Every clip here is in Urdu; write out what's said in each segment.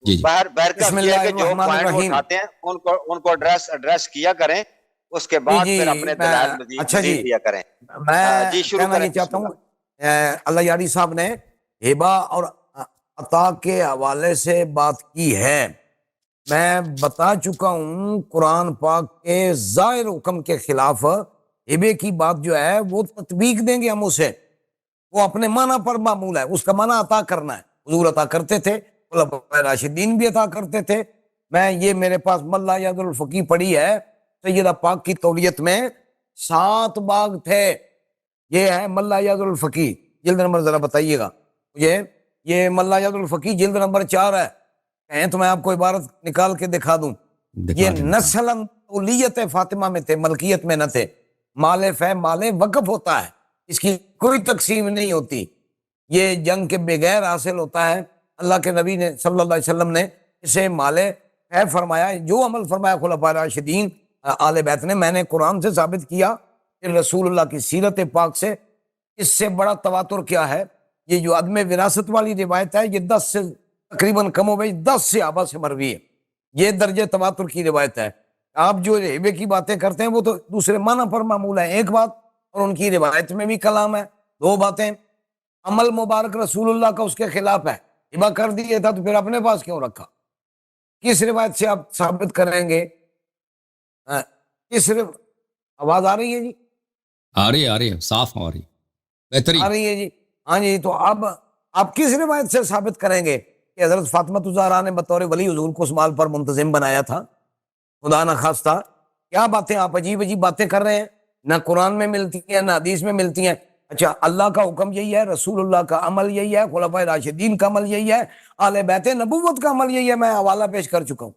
جی جی بہر کا بسم یہ ہے اللہ کہ جو الرحمن پوائنٹ وہ الرحیم۔ اٹھاتے ہیں ان کو ایڈریس کیا کریں، اس کے جی بعد جی پھر اپنے دلائل اچھا جی، مزید دیا کریں۔ جی میں شروع کہنا کریں، یہ بسم چاہتا ہوں، اللہ۔ اللہ یاری صاحب نے ہبہ اور عطا کے حوالے سے بات کی ہے۔ میں بتا چکا ہوں قرآن پاک کے ظاہر حکم کے خلاف ہبے کی بات جو ہے وہ تطبیق دیں گے ہم اسے، وہ اپنے معنی پر معمول ہے، اس کا معنی عطا کرنا ہے۔ حضور عطا کرتے تھے، خلفائے راشدین بھی عطا کرتے تھے۔ میں یہ میرے پاس ملا یاد الفقی پڑھی ہے سیدہ پاک کی تولیت میں، 7 باغ تھے۔ یہ ہے ملا یاد الفقی، جلد نمبر ذرا بتائیے گا مجھے۔ یہ ملا یاد الفقی جلد نمبر 4 ہے، کہیں تو میں آپ کو عبارت نکال کے دکھا دوں۔ یہ دکھا دیں۔ نسلاً تولیت فاطمہ میں تھے، ملکیت میں نہ تھے۔ مال فہ مال وقف ہوتا ہے، اس کی کوئی تقسیم نہیں ہوتی، یہ جنگ کے بغیر حاصل ہوتا ہے۔ اللہ کے نبی نے صلی اللہ علیہ وسلم نے اسے مال فہ فرمایا، جو عمل فرمایا خلفائے راشدین آل بیت نے، میں نے قرآن سے ثابت کیا، پھر رسول اللہ کی سیرت پاک سے۔ اس سے بڑا تواتر کیا ہے؟ یہ جو عدم وراثت والی روایت ہے، یہ 10 سے تقریباً کم و بیش 10 صحابہ سے مروی ہے، یہ درجہ تواتر کی روایت ہے۔ آپ جو ہبے کی باتیں کرتے ہیں وہ تو دوسرے معنی پر معمول ہے، ایک بات، اور ان کی روایت میں بھی کلام ہے، 2 باتیں۔ عمل مبارک رسول اللہ کا اس کے خلاف ہے، ہبہ کر دیا تھا تو پھر اپنے پاس کیوں رکھا؟ کس روایت سے آپ ثابت کریں گے؟ کس آواز آ رہی ہے جی؟ آ رہی ہے، صاف آ رہی ہے، بہترین آ رہی ہے جی؟ ہاں جی، تو اب آپ کس روایت سے ثابت کریں گے کہ حضرت فاطمہ الزہرا نے بطور ولی حضور کو اس مال پر منتظم بنایا تھا؟ خدا نہ خواستہ، کیا باتیں آپ عجیب عجیب باتیں کر رہے ہیں، نہ قرآن میں ملتی ہیں نہ حدیث میں ملتی ہیں۔ اچھا، اللہ کا حکم یہی ہے، رسول اللہ کا عمل یہی ہے، خلفائے راشدین کا عمل یہی ہے، آل بیت نبوت کا عمل یہی ہے۔ میں حوالہ پیش کر چکا ہوں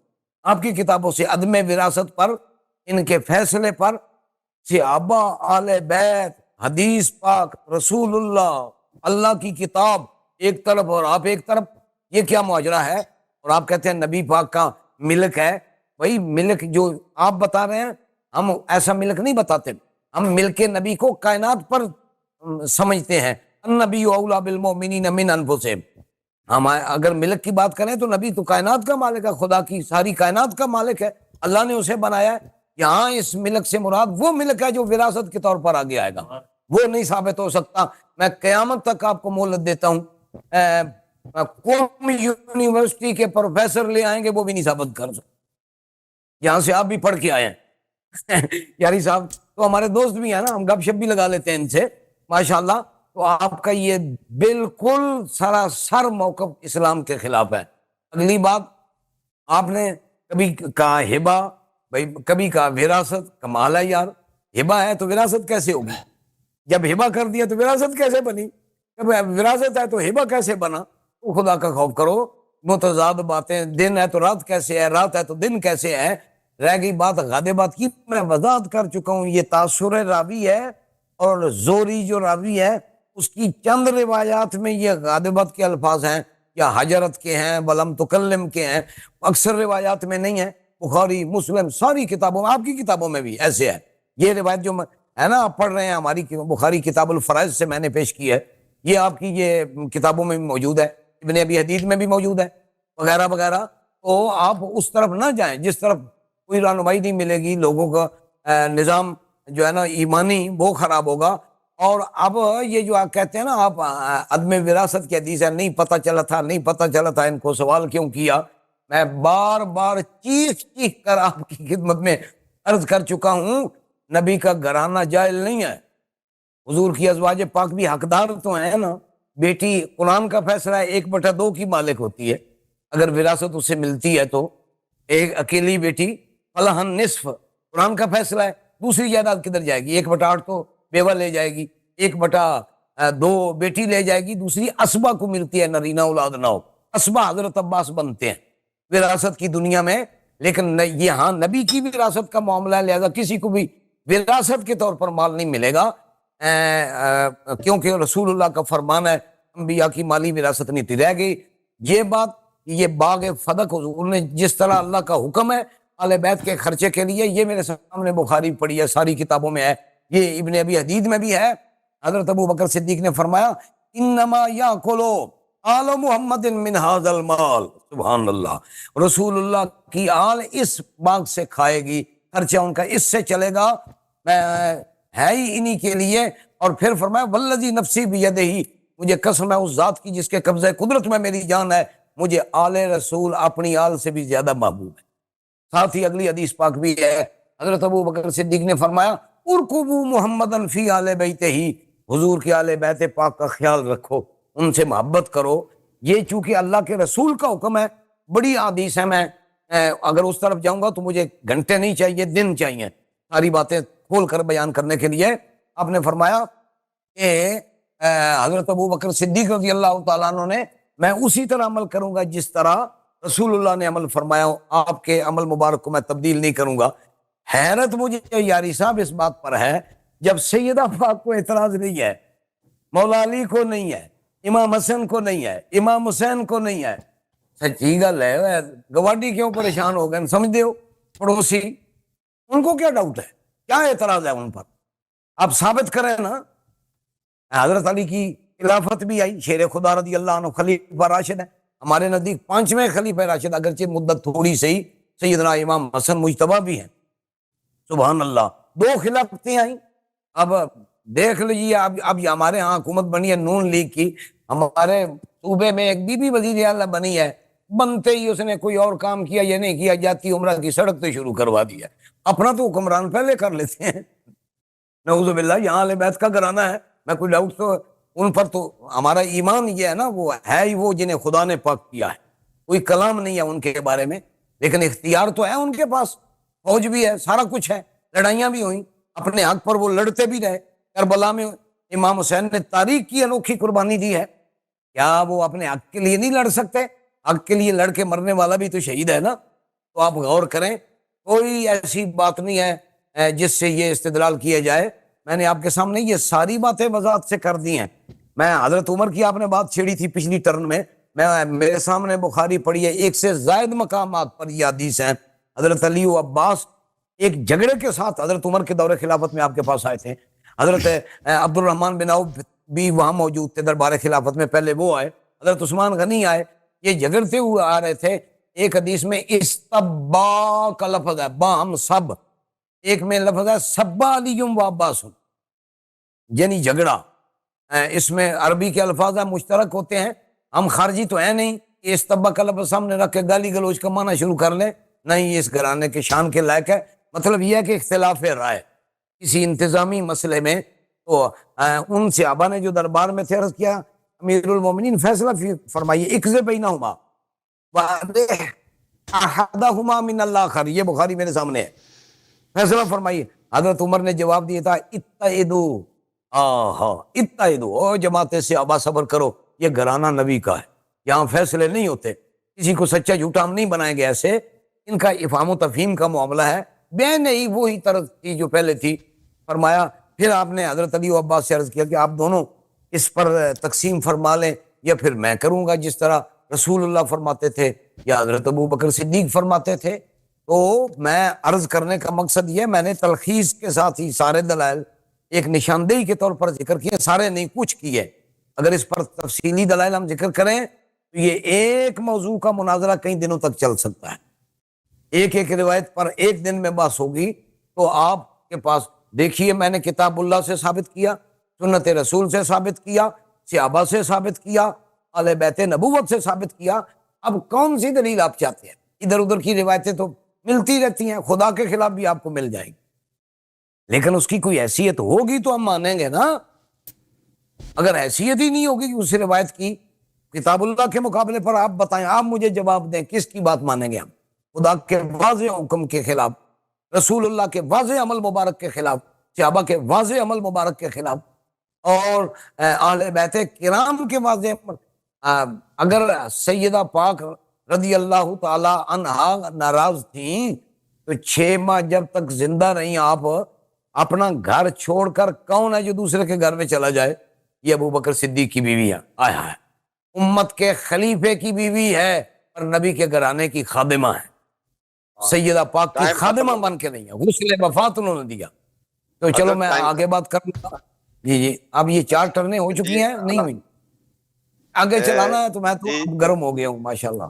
آپ کی کتابوں سے، عدم وراثت پر، ان کے فیصلے پر، صحابہ، آل بیت، حدیث پاک، رسول اللہ، اللہ کی کتاب ایک طرف اور آپ ایک طرف، یہ کیا ماجرا ہے؟ اور آپ کہتے ہیں نبی پاک کا ملک ہے۔ وہی ملک جو آپ بتا رہے ہیں، ہم ایسا ملک نہیں بتاتے، ہم ملک نبی کو کائنات پر سمجھتے ہیں۔ النبی اولیٰ بالمؤمنین من انفسہم، ہم اگر ملک کی بات کریں تو نبی تو کائنات کا مالک ہے، خدا کی ساری کائنات کا مالک ہے، اللہ نے اسے بنایا ہے۔ یہاں اس ملک سے مراد وہ ملک ہے جو وراثت کے طور پر آگے آئے گا، وہ نہیں ثابت ہو سکتا۔ میں قیامت تک آپ کو مہلت دیتا ہوں، قومی یونیورسٹی کے پروفیسر لے آئیں گے، وہ بھی نہیں ثابت کر سکتے، یہاں سے آپ بھی پڑھ کے آئے ہیں۔ یاری صاحب تو ہمارے دوست بھی ہیں نا، ہم گپ شپ بھی لگا لیتے ہیں ان سے ماشاءاللہ۔ تو آپ کا یہ بالکل سراسر موقف اسلام کے خلاف ہے۔ اگلی بات، آپ نے کبھی کہا ہبہ، بھائی کبھی کہا وراثت، کمال ہے یار، ہبہ ہے تو وراثت کیسے ہوگی؟ جب ہبہ کر دیا تو وراثت کیسے بنی؟ جب وراثت ہے تو ہبہ کیسے بنا؟ تو خدا کا خوف کرو، متضاد باتیں، دن ہے تو رات کیسے ہے، رات ہے تو دن کیسے ہے؟ رہ گئی بات غادبات کی، میں وضاحت کر چکا ہوں، یہ تاثر راوی ہے، اور زوری جو راوی ہے اس کی چند روایات میں یہ غادبت کے الفاظ ہیں، یا حجرت کے ہیں، ولم تکلم کے ہیں، اکثر روایات میں نہیں ہیں۔ بخاری، مسلم، ساری کتابوں میں، آپ کی کتابوں میں بھی ایسے ہے۔ یہ روایت جو ہے نا آپ پڑھ رہے ہیں، ہماری بخاری کتاب الفرائض سے میں نے پیش کی ہے، یہ آپ کی یہ کتابوں میں بھی موجود ہے، ابن ابی حدید میں بھی موجود ہے، وغیرہ وغیرہ۔ تو آپ اس طرف نہ جائیں جس طرف کوئی رہنمائی نہیں ملے گی، لوگوں کا نظام جو ہے نا ایمانی وہ خراب ہوگا۔ اور اب یہ جو آپ کہتے ہیں نا، آپ عدم وراثت کی حدیث ہے، نہیں پتہ چلا تھا، نہیں پتہ چلا تھا، ان کو سوال کیوں کیا؟ میں بار بار چیخ چیخ کر آپ کی خدمت میں عرض کر چکا ہوں، نبی کا گھرانہ جائل نہیں ہے، حضور کی ازواج پاک بھی حقدار تو ہیں نا۔ بیٹی قرآن کا فیصلہ ہے 1/2 کی مالک ہوتی ہے، اگر وراثت اسے ملتی ہے تو ایک اکیلی بیٹی فلحن نصف، قرآن کا فیصلہ ہے۔ دوسری جائیداد کدھر جائے گی؟ 1/8 تو بیوہ لے جائے گی، 1/2 بیٹی لے جائے گی، دوسری اسبا کو ملتی ہے، نرینہ اولاد نہ ہو، اسبا حضرت عباس بنتے ہیں وراثت کی دنیا میں۔ لیکن یہاں نبی کی وراثت کا معاملہ ہے، لہذا کسی کو بھی وراثت کے طور پر مال نہیں ملے گا، کیونکہ رسول اللہ کا فرمان ہے، انبیاء کی مالی وراثت نہیں تھی۔ رہ گئی یہ بات، یہ باغ فدق حضور نے جس طرح اللہ کا حکم ہے آل بیت کے خرچے کے لیے، یہ میرے سامنے بخاری پڑھی ہے، ساری کتابوں میں ہے، یہ ابن ابی حدید میں بھی ہے۔ حضرت ابو بکر صدیق نے فرمایا، انما یاکلوا آل محمد من ھذا المال، سبحان اللہ، رسول اللہ کی آل اس باغ سے کھائے گی، خرچہ ان کا اس سے چلے گا، ہے ہی انہی کے لیے۔ اور پھر فرمایا والذی نفسی بیدہ، مجھے قسم ہے اس ذات کی جس کے قبضہ قدرت میں میری جان ہے، مجھے آل رسول اپنی آل سے بھی زیادہ محبوب ہے۔ ساتھ ہی اگلی حدیث پاک بھی ہے، حضرت ابو بکر صدیق نے فرمایا ارکبوا محمدن فی آل بیتہ، حضور کے آل بیت پاک کا خیال رکھو، ان سے محبت کرو۔ یہ چونکہ اللہ کے رسول کا حکم ہے، بڑی حدیث ہے، میں اگر اس طرف جاؤں گا تو مجھے گھنٹے نہیں چاہیے، دن چاہیے ساری باتیں کھول کر بیان کرنے کے لیے۔ آپ نے فرمایا کہ حضرت ابو بکر صدیق رضی اللہ تعالیٰ عنہ نے، میں اسی طرح عمل کروں گا جس طرح رسول اللہ نے عمل فرمایا، آپ کے عمل مبارک کو میں تبدیل نہیں کروں گا۔ حیرت مجھے یاری صاحب اس بات پر ہے، جب سیدہ پاک کو اعتراض نہیں ہے، مولا علی کو نہیں ہے، امام حسن کو نہیں ہے، امام حسین کو نہیں ہے، سچی گل ہے، گواڈی کیوں پریشان ہو گئے سمجھتے ہو؟ پڑوسی، ان کو کیا ڈاؤٹ ہے، کیا اعتراض ہے ان پر؟ آپ ثابت کریں نا۔ حضرت علی کی خلافت بھی آئی، شیر خدا رضی اللہ عنہ خلیفہ راشد ہے، ہمارے نزدیک 5ویں خلیفہ راشد، اگرچہ مدت تھوڑی سی، سیدنا امام حسن مجتبی بھی ہیں، سبحان اللہ۔ 2 خلافتیں آئیں۔ اب دیکھ لیجیے، اب یہ ہمارے ہاں حکومت بنی ہے نون لیگ کی، ہمارے صوبے میں ایک بی بی وزیر اعلیٰ بنی ہے، بنتے ہی اس نے کوئی اور کام کیا یہ نہیں کیا، جاتی عمرہ کی سڑک تو شروع کروا دیا۔ اپنا تو حکمران پہلے کر لیتے ہیں، نعوذ باللہ، یہاں اہل بیت کا گھرانہ ہے، میں کوئی ڈاؤٹ تو ان پر، تو ہمارا ایمان یہ ہے نا، وہ ہے ہی وہ جنہیں خدا نے پاک کیا ہے، کوئی کلام نہیں ہے ان کے بارے میں، لیکن اختیار تو ہے ان کے پاس، فوج بھی ہے، سارا کچھ ہے، لڑائیاں بھی ہوئیں، اپنے حق پر وہ لڑتے بھی رہے۔ کربلا میں امام حسین نے تاریخ کی انوکھی قربانی دی ہے، کیا وہ اپنے حق کے لیے نہیں لڑ سکتے؟ حق کے لیے لڑ کے مرنے والا بھی تو شہید ہے نا۔ تو آپ غور کریں، کوئی ایسی بات نہیں ہے جس سے یہ استدلال کیا جائے۔ میں نے آپ کے سامنے یہ ساری باتیں وضاحت سے کر دی ہیں۔ میں حضرت عمر کی آپ نے بات چھیڑی تھی پچھلی ٹرن میں، میرے سامنے بخاری پڑھی ہے، 1 سے زائد مقامات پر یہ حدیث ہیں۔ حضرت علی و عباس ایک جھگڑے کے ساتھ حضرت عمر کے دور خلافت میں آپ کے پاس آئے تھے، حضرت عبد الرحمن بن عوف بھی وہاں موجود تھے دربار خلافت میں، پہلے وہ آئے، حضرت عثمان غنی آئے، یہ جھگڑتے ہوئے آ رہے تھے۔ ایک حدیث میں استبا کا لفظ ہے، با ہم سب، ایک میں لفظ ہے سبا علی و عباس، یعنی جھگڑا۔ اس میں عربی کے الفاظ ہیں مشترک ہوتے ہیں، ہم خارجی تو ہیں نہیں کہ استبا کا لفظ سامنے رکھ کے گالی گلوچ کا معنی شروع کر لیں، نہیں، یہ اس گھرانے کے شان کے لائق ہے۔ مطلب یہ ہے کہ اختلاف رائے کسی انتظامی مسئلے میں، تو ان صحابہ نے جو دربار میں تھے عرض کیا امیر المومنین فیصلہ فرمائیے، اقضِ بینہما وَأَرِحْ أَحَدَهُمَا مِنَ الْآخَرِ، یہ بخاری میرے سامنے ہے، فیصلہ فرمائیے۔ حضرت عمر نے جواب دیا تھا اتعدوا، اتعدوا، او جماعت صحابہ صبر کرو، یہ گھرانہ نبی کا ہے، یہاں فیصلے نہیں ہوتے، کسی کو سچا جھوٹا ہم نہیں بنائیں گے، ایسے ان کا افہام و تفہیم کا معاملہ ہے، بے نہیں وہی طرز تھی جو پہلے تھی۔ فرمایا، پھر آپ نے حضرت علی و عباس سے عرض کیا کہ آپ دونوں اس پر تقسیم فرما لیں، یا پھر میں کروں گا جس طرح رسول اللہ فرماتے تھے یا حضرت ابو بکر صدیق فرماتے تھے۔ تو میں عرض کرنے کا مقصد یہ، میں نے تلخیص کے ساتھ ہی سارے دلائل ایک نشاندہی کے طور پر ذکر کیے، سارے نہیں کچھ کیے، اگر اس پر تفصیلی دلائل ہم ذکر کریں تو یہ ایک موضوع کا مناظرہ کئی دنوں تک چل سکتا ہے، ایک ایک روایت پر ایک دن میں بحث ہوگی۔ تو آپ کے پاس دیکھیے، میں نے کتاب اللہ سے ثابت کیا، سنت رسول سے ثابت کیا، صحابہ سے ثابت کیا، اہل بیت نبوت سے ثابت کیا، اب کون سی دلیل آپ چاہتے ہیں؟ ادھر ادھر کی روایتیں تو ملتی رہتی ہیں، خدا کے خلاف بھی آپ کو مل جائے گی، لیکن اس کی کوئی حیثیت ہوگی تو ہم مانیں گے نا۔ اگر حیثیت ہی نہیں ہوگی اس روایت کی کتاب اللہ کے مقابلے پر، آپ بتائیں، آپ مجھے جواب دیں، کس کی بات مانیں گے ہم؟ خدا کے واضح حکم کے خلاف، رسول اللہ کے واضح عمل مبارک کے خلاف، صحابہ کے واضح عمل مبارک کے خلاف، اور اہل بیت کرام کے واضح عمل۔ اگر سیدہ پاک رضی اللہ تعالی عنہا ناراض تھیں تو 6 ماہ جب تک زندہ رہیں آپ، اپنا گھر چھوڑ کر، کون ہے جو دوسرے کے گھر میں چلا جائے؟ یہ ابو بکر صدیق کی بیوی ہے، آیا ہے، امت کے خلیفے کی بیوی ہے اور نبی کے گھرانے کی خادمہ ہے، سیدہ پاک کی خادمہ بن کے نہیں ہے، غسل وفات انہوں نے دیا۔ تو چلو میں آگے بات کر لوں گا، جی اب یہ 4 ٹرنیں ہو چکی ہیں، نہیں ہوئی، آگے چلانا ہے تو میں تو گرم ہو گیا ہوں ماشاءاللہ۔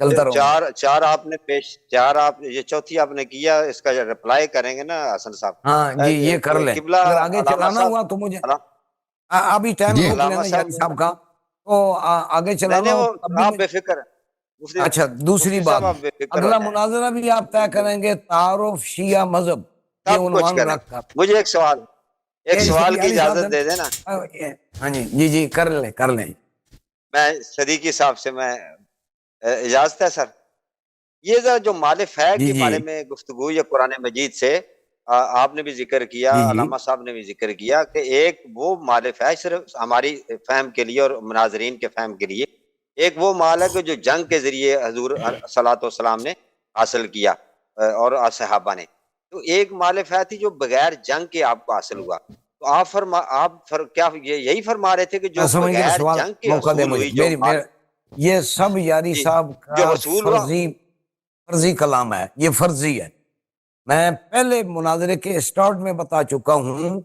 چلتا رہو. چار آپ نے پیش، چار آپ یہ چوتھی آپ نے کیا، اس کا رپلائی کریں گے نا حسن صاحب؟ ہاں جی یہ کر لیں. قبلہ اگر آگے علامہ چلانا صاحب، ہوا تو مجھے ابھی ٹائم جی روک علامہ لینا یاری صاحب، صاحب کا، تو آگے چلانا نہیں ہو وہ تب بھی آپ بے فکر، اچھا دوسری مفتی صاحب بات، آپ بے فکر ہو اگلا جائیں، مناظرہ بھی آپ طے کریں گے تعارف شیعہ مذہب، یہ سب کچھ عنوان کریں. رکھ کر. مجھے ایک سوال کی یاری صاحب اجازت دے دینا. ہاں جی جی کر لیں. میں صدیقی صاحب سے میں اجازت ہے سر؟ یہ جو مال فہ جی کے جی بارے میں گفتگو یا قرآن مجید سے آپ نے بھی ذکر کیا، جی جی علامہ صاحب نے بھی ذکر کیا کہ ایک وہ مال فہ صرف ہماری فہم کے لیے اور مناظرین کے فہم کے لیے، ایک وہ مال ہے کہ جو جنگ کے ذریعے حضور صلاۃ والسلام نے حاصل کیا اور صحابہ نے. تو ایک مال فہ تھی جو بغیر جنگ کے آپ کو حاصل ہوا. تو آپ کیا یہی فرما رہے تھے کہ میں جو سمجھ گیا بغیر سوال، جنگ کے موقع دے حصول مجھے. ہوئی جو مال، یہ سب یاری جی صاحب جو کا حصول ہوا، فرضی کلام ہے، یہ فرضی ہے. میں پہلے مناظرے کے اسٹارٹ میں بتا چکا ہوں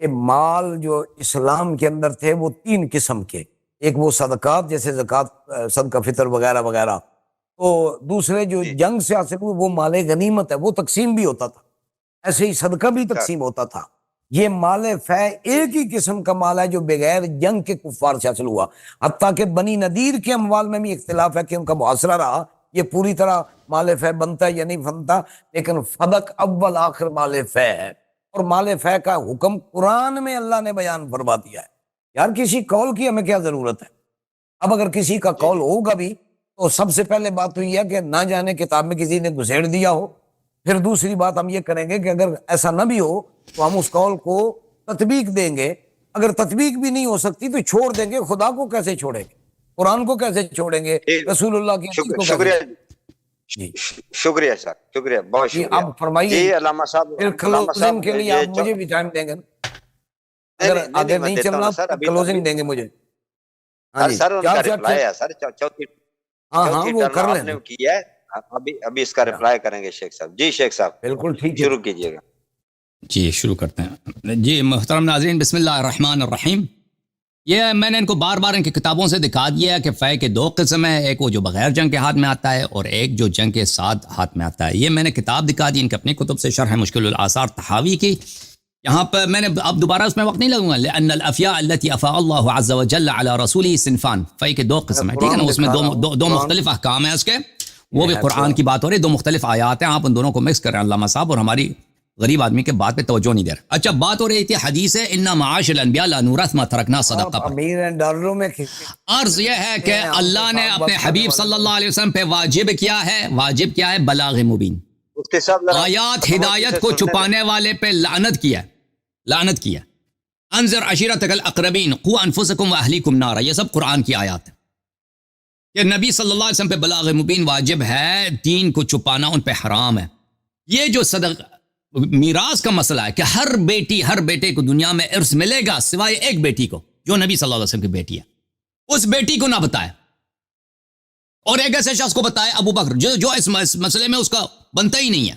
کہ مال جو اسلام کے اندر تھے وہ 3 قسم کے، ایک وہ صدقات جیسے زکوٰۃ، صدقہ فطر وغیرہ وغیرہ، تو دوسرے جو جی جنگ سے حاصل ہوئے وہ مال غنیمت ہے، وہ تقسیم بھی ہوتا تھا، ایسے ہی صدقہ بھی سر، تقسیم ہوتا تھا. یہ مال فہ ایک ہی قسم کا مال ہے جو بغیر جنگ کے کفار سے حاصل ہوا. حتیٰ کہ بنی نذیر کے اموال میں بھی اختلاف ہے کہ ان کا محاصرہ رہا، یہ پوری طرح مال فہ بنتا ہے یا نہیں بنتا، لیکن فدق اول آخر مال فہ ہے. اور مال فہ کا حکم قرآن میں اللہ نے بیان فرما دیا ہے. یار کسی قول کی ہمیں کیا ضرورت ہے؟ اب اگر کسی کا جی قول جی ہوگا بھی تو سب سے پہلے بات تو یہ ہے کہ نہ جانے کتاب میں کسی نے گھسیڑ دیا ہو. پھر دوسری بات ہم یہ کریں گے کہ اگر ایسا نہ بھی ہو تو ہم اس قول کو تطبیق دیں گے. اگر تطبیق بھی نہیں ہو سکتی تو چھوڑ دیں گے. خدا کو کیسے چھوڑیں گے؟ قرآن کو کیسے چھوڑیں گے؟ ٹھیک، رسول اللہ کی حدیث کو کیسے شکریہ چھوڑیں گے؟ جی شکریہ سر، شکریہ، بہت جی شکریہ. اب فرمائیے، جی علامہ صاحب، پھر علامہ کلوزنگ صاحب کے لیے یہ آپ مجھے بھی ٹائم دیں گے نا؟ نہیں اگر نہیں نہیں آگے میں نہیں دیتا ہوں چلنا نا سر. تو ابھی کلوزنگ دیں گے مجھے. ہاں سر جی سر ان کا 4 سے 8 رپلائی ہے سر، چوتھی ہاں چوتھی وہ ٹرن کر آپ لیں. نے کی ہے. ابھی اس کا رپلائی کریں گے شیخ صاحب. جی شیخ صاحب بالکل ٹھیک ہے. شروع کیجیے گا. جی شروع کرتے ہیں. جی محترم ناظرین، بسم اللہ الرحمن الرحیم. یہ میں نے ان کو بار بار ان کی کتابوں سے دکھا دیا ہے کہ فے کے 2 قسم ہیں، ایک وہ جو بغیر جنگ کے ہاتھ میں آتا ہے اور ایک جو جنگ کے ساتھ ہاتھ میں آتا ہے. یہ میں نے کتاب دکھا دی ان کی اپنی کتب سے، شرح مشکل الآثار طحاوی کی. یہاں پر میں نے اب دوبارہ اس میں وقت نہیں لگوں گا. لأن الافیاء التي افاء الله عز وجل على رسوله صنفان، فے کے 2 قسم ہیں، ٹھیک ہے نا. اس میں دو مختلف احکام ہیں اس کے، وہ بھی قرآن کی بات ہو رہی ہے. 2 مختلف آیات ہیں، آپ ان دونوں کو مکس کر رہے ہیں علامہ صاحب، اور ہماری غریب آدمی کے بات پہ توجہ نہیں دے رہے. اچھا بات ہو رہی تھی حدیث ہے ان معاش الانبیاء لا نورث ما ترکنا صدقہ پر. امیر ہیں ڈالروں میں عرض یہ ہے کہ اللہ نے اپنے حبیب صلی اللہ علیہ وسلم پہ واجب کیا ہے؟ واجب کیا ہے؟ بلاغ مبین. مفتی صاحب ذرا آیات ہدایت کو چھپانے والے پہ لعنت کیا، لعنت کیا. انذر عشیرتک الاقربین قوا انفسکم واہلیکم نارا، یہ سب قرآن کی آیات ہیں کہ نبی صلی اللہ علیہ وسلم پہ بلاغ مبین واجب ہے، دین کو چھپانا ان پہ حرام ہے. یہ جو صدقہ میراث کا مسئلہ ہے کہ ہر بیٹی ہر بیٹے کو دنیا میں ارث ملے گا سوائے ایک بیٹی کو جو نبی صلی اللہ علیہ وسلم کی بیٹی ہے. اس بیٹی کو نہ بتائے اور ایک ایسے شخص کو بتائے ابو بکر جو اس مسئلے میں اس کا بنتا ہی نہیں ہے.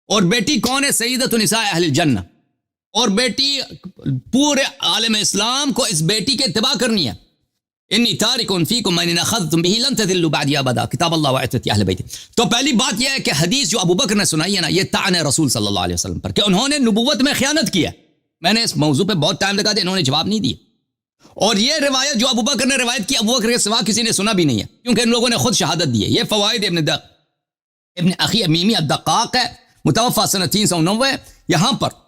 اور بیٹی کون ہے؟ سیدۃ نساء اہل الجنہ. اور بیٹی پورے عالم اسلام کو اس بیٹی کے اتباع کرنی ہے. انی تارک فیکم من اخذتم به لن تضلوا بعدی ابدا، کتاب اللہ وعترت اہل بیت. تو پہلی بات یہ ہے کہ حدیث جو ابو بکر نے سنائی ہے نا، یہ طعن ہے رسول صلی اللہ علیہ وسلم پر کہ انہوں نے نبوت میں خیانت کی ہے. میں نے اس موضوع پہ بہت ٹائم لگا دیا، انہوں نے جواب نہیں دیا. اور یہ روایت جو ابو بکر نے روایت کی، ابو بکر کے سوا کسی نے سنا بھی نہیں ہے، کیونکہ ان لوگوں نے خود شہادت دی ہے. یہ فوائد ابن اخی امیمی الدقاق ہے، متوفى سنہ 390. یہاں پر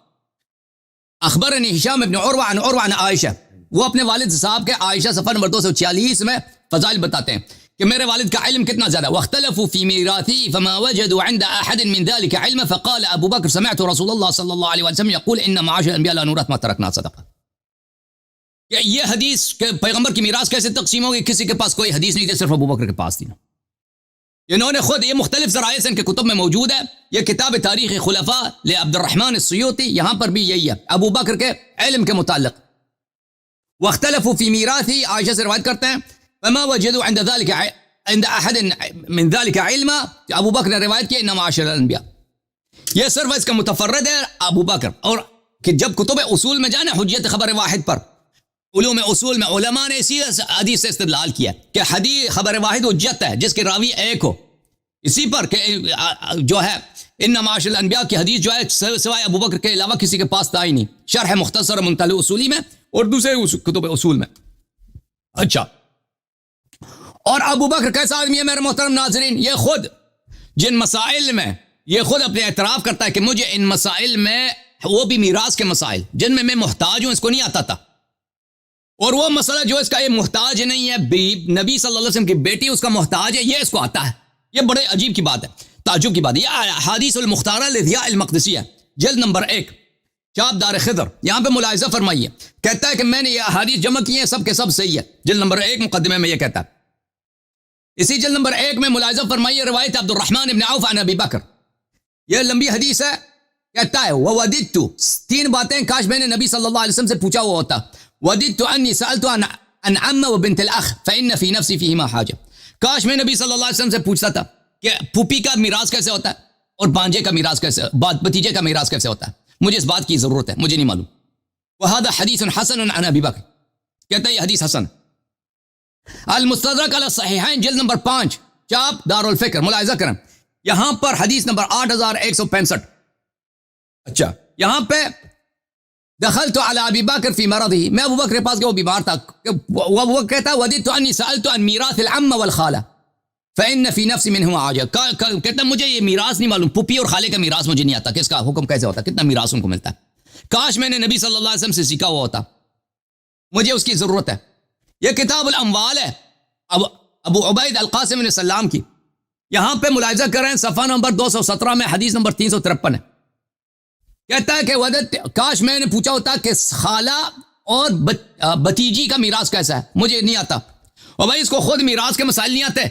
اخبرنی ہشام بن عروہ عن عائشہ، وہ اپنے والد صاحب کے عائشہ صفحہ نمبر 246 میں فضائل بتاتے ہیں کہ میرے والد کا علم کتنا زیادہ. واختلفوا في ميراثي فما وجدوا عند احد من ذلك علم فقال ابو بکر سمعت رسول الله صلی اللہ علیہ وسلم يقول ان معاش الانبیاء لا نورث ما ترکنا صدقہ. یہ حدیث کہ پیغمبر کی میراث کیسے تقسیم ہوگی، کسی کے پاس کوئی حدیث نہیں تھی، صرف ابو بکر کے پاس تھی. انہوں نے خود، یہ مختلف ذرائع سے ان کے کتب میں موجود ہے. یہ کتاب تاریخ خلفاء لعبد الرحمن السیوطی، یہاں پر بھی یہی ہے ابو بکر کے علم کے متعلق. واختلفوا في ميراثي، عائشہ سے روایت کرتے ہیں فما وجدوا عند احد من ذلك علما، ابو بکر نے روایت کی ان معاشر الانبیاء. یہ صرف اس کا متفرد ہے ابو بکر. اور کہ جب کتب اصول میں جانے حجیت خبر واحد پر علوم اصول میں علماء نے اسی حدیث سے استدلال کیا کہ حدیث خبر واحد حجت ہے جس کے راوی ایک ہو. اسی پر کہ جو ہے ان معاشر الانبیاء کی حدیث جو ہے سوائے ابو بکر کے علاوہ کسی کے پاس تھا ہی نہیں. شرح مختصر منتهى اصولی میں اور دوسرے کتب اصول میں. اچھا، اور ابو بکر کیسا آدمی ہے میرے محترم ناظرین؟ یہ خود جن مسائل میں یہ خود اپنے اعتراف کرتا ہے کہ مجھے ان مسائل میں، وہ بھی میراث کے مسائل جن میں محتاج ہوں، اس کو نہیں آتا تھا. اور وہ مسئلہ جو اس کا یہ محتاج نہیں ہے، نبی صلی اللہ علیہ وسلم کی بیٹی اس کا محتاج ہے، یہ اس کو آتا ہے. یہ بڑے عجیب کی بات ہے، تعجب کی بات ہے. یہ احادیث المختارہ لضیاء المقدسی ہے، جلد نمبر 1، چاپ دار خضر. یہاں پہ ملاحظہ فرمائیے، کہتا ہے کہ میں نے یہ احادیث جمع کی ہیں، سب کے سب صحیح ہے. جلد نمبر 1 مقدمے میں یہ کہتا ہے. اسی جلد نمبر 1 میں ملاحظہ فرمائیے روایت عبد الرحمن ابن عوف عن ابی بکر. یہ لمبی حدیث ہے. کہتا ہے وَوَدِدْتُ، 3 باتیں کاش میں نے نبی صلی اللہ علیہ وسلم سے پوچھا ہوا ہوتا. وَدِدْتُ أَنِّي سَأَلْتُ عَنْ عَمَّ وَبِنْتِ الْأَخْ فَإِنَّ فِي نَفْسِي فِيهِمَا حَاجَةً. کاش میں نبی صلی اللہ علیہ وسلم سے پوچھتا تھا کہ پھوپھی کا میراث کیسے ہوتا ہے اور بانجے کا میراث کیسے، بھتیجے کا میراث کیسے ہوتا ہے. مجھے اس بات کی ضرورت ہے، مجھے نہیں معلوم. وَهَذَا حَدِيثٌ حَسَنٌ عَنْ أَبِي بَكْرٍ. کہتا ہے یہ حدیث حسن. المستدرک علی الصحیحین جلد نمبر 5، چاپ دار الفکر. ملاحظہ کریں یہاں پر حدیث نمبر 8165. اچھا، یہاں پہ دخلت علی ابی بکر فی مرضہ، میں ابو بکر کے پاس گیا، وہ بیمار تھا. وہ کہتا وددت انی سألت عن میراث العم والخالہ فإن فی نفسی منہما حاجہ. کہتا مجھے یہ میراث نہیں معلوم، پھوپھی اور خالے کا میراث مجھے نہیں آتا کہ اس کا حکم کیسے ہوتا ہے، کتنا میراث ان کو ملتا ہے. کاش میں نے نبی صلی اللہ علیہ وسلم سے سیکھا ہوا ہوتا، مجھے اس کی ضرورت ہے. یہ کتاب الاموال ہے ابو عبید القاسم بن سلام کی. یہاں پہ ملاحظہ کریں صفحہ نمبر 217 میں حدیث نمبر 353 ہے. کہتا ہے کہ ودت، کاش میں نے پوچھا ہوتا کہ خالہ اور بتیجی کا میراث کیسا ہے، مجھے نہیں آتا. اور بھائی اس کو خود میراث کے مسائل نہیں آتے،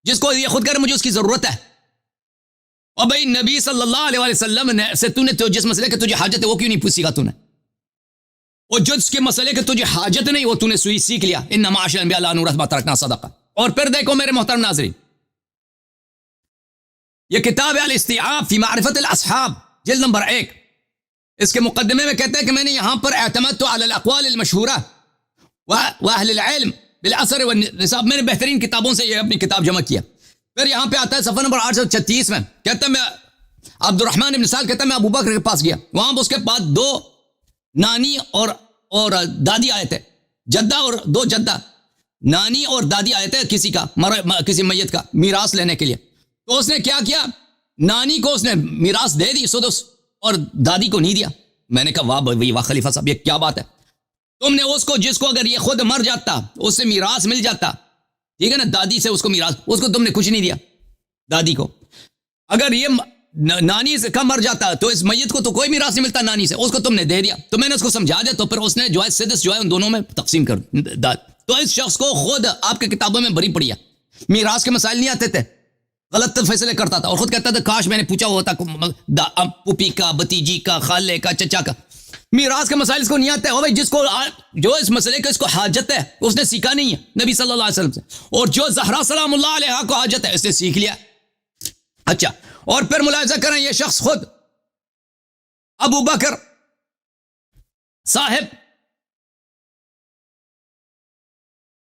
جس کو یہ خود کرے مجھے اس کی ضرورت ہے. اور بھائی نبی صلی اللہ علیہ وسلم نے سے تو نے تو جس مسئلے کہ تجھے حاجت ہے وہ کیوں نہیں پوچھی گا تو نے، اور جس کے مسئلے کہ تجھے حاجت نہیں وہ تو نے سیکھ لیا. ان معاشر الانبیاء لا نورث ما ترکنا صدقہ. اور پھر دیکھو میرے محترم ناظرین، یہ کتاب ہے الاستیعاب فی معرفت الاصحاب جلد نمبر 1. اس کے مقدمے میں کہتا ہے کہ میں نے یہاں پر اعتمدت علی الاقوال المشہورہ واہل العلم بالاثر والنساب، میں نے بہترین کتابوں سے یہ اپنی کتاب جمع کیا. پھر یہاں پہ آتا ہے صفحہ نمبر 836 میں، کہتا ہے میں عبد الرحمن بن سال کہتا ہے میں ابو بکر کے پاس گیا، وہاں اس کے پاس 2 نانی اور دادی آئے تھے، جدہ اور 2 جدہ، نانی اور دادی آئے تھے کسی میت کا میراث لینے کے لیے. تو اس نے کیا کیا، نانی کو اس نے میراث دے دی سدس اور دادی کو نہیں دیا. میں نے کہا واہ خلیفہ صاحب یہ کیا بات ہے، تم نے اس کو جس کو اگر یہ خود مر جاتا اس سے میراث مل جاتا، ٹھیک ہے نا، دادی سے اس کو میراث، اس کو تم نے کچھ نہیں دیا دادی کو. اگر یہ نانی سے کم مر جاتا تو اس میت کو تو کوئی میراث نہیں ملتا نانی سے، اس کو تم نے دے دیا. تو میں نے اس کو سمجھا دیا، تو پھر اس نے جو ہے سدس جو ہے ان دونوں میں تقسیم کر داد. تو اس شخص کو خود آپ کی کتابوں میں بری پڑی ہے، میراث کے مسائل نہیں آتے تھے، غلط فیصلے کرتا تھا، اور خود کہتا تھا کاش میں نے پوچھا ہوتا پوپی کا، بتیجی کا، خالے کا، چچا کا. میراث کے مسائل اس کو نہیں آتے. اور بھائی جس کو جو اس مسئلے کا اس کو حاجت ہے اس نے سیکھا نہیں ہے نبی صلی اللہ علیہ وسلم سے، اور جو زہرا سلام اللہ علیہ کو حاجت ہے اس نے سیکھ لیا. اچھا، اور پھر ملاحظہ کریں یہ شخص خود ابو بکر صاحب،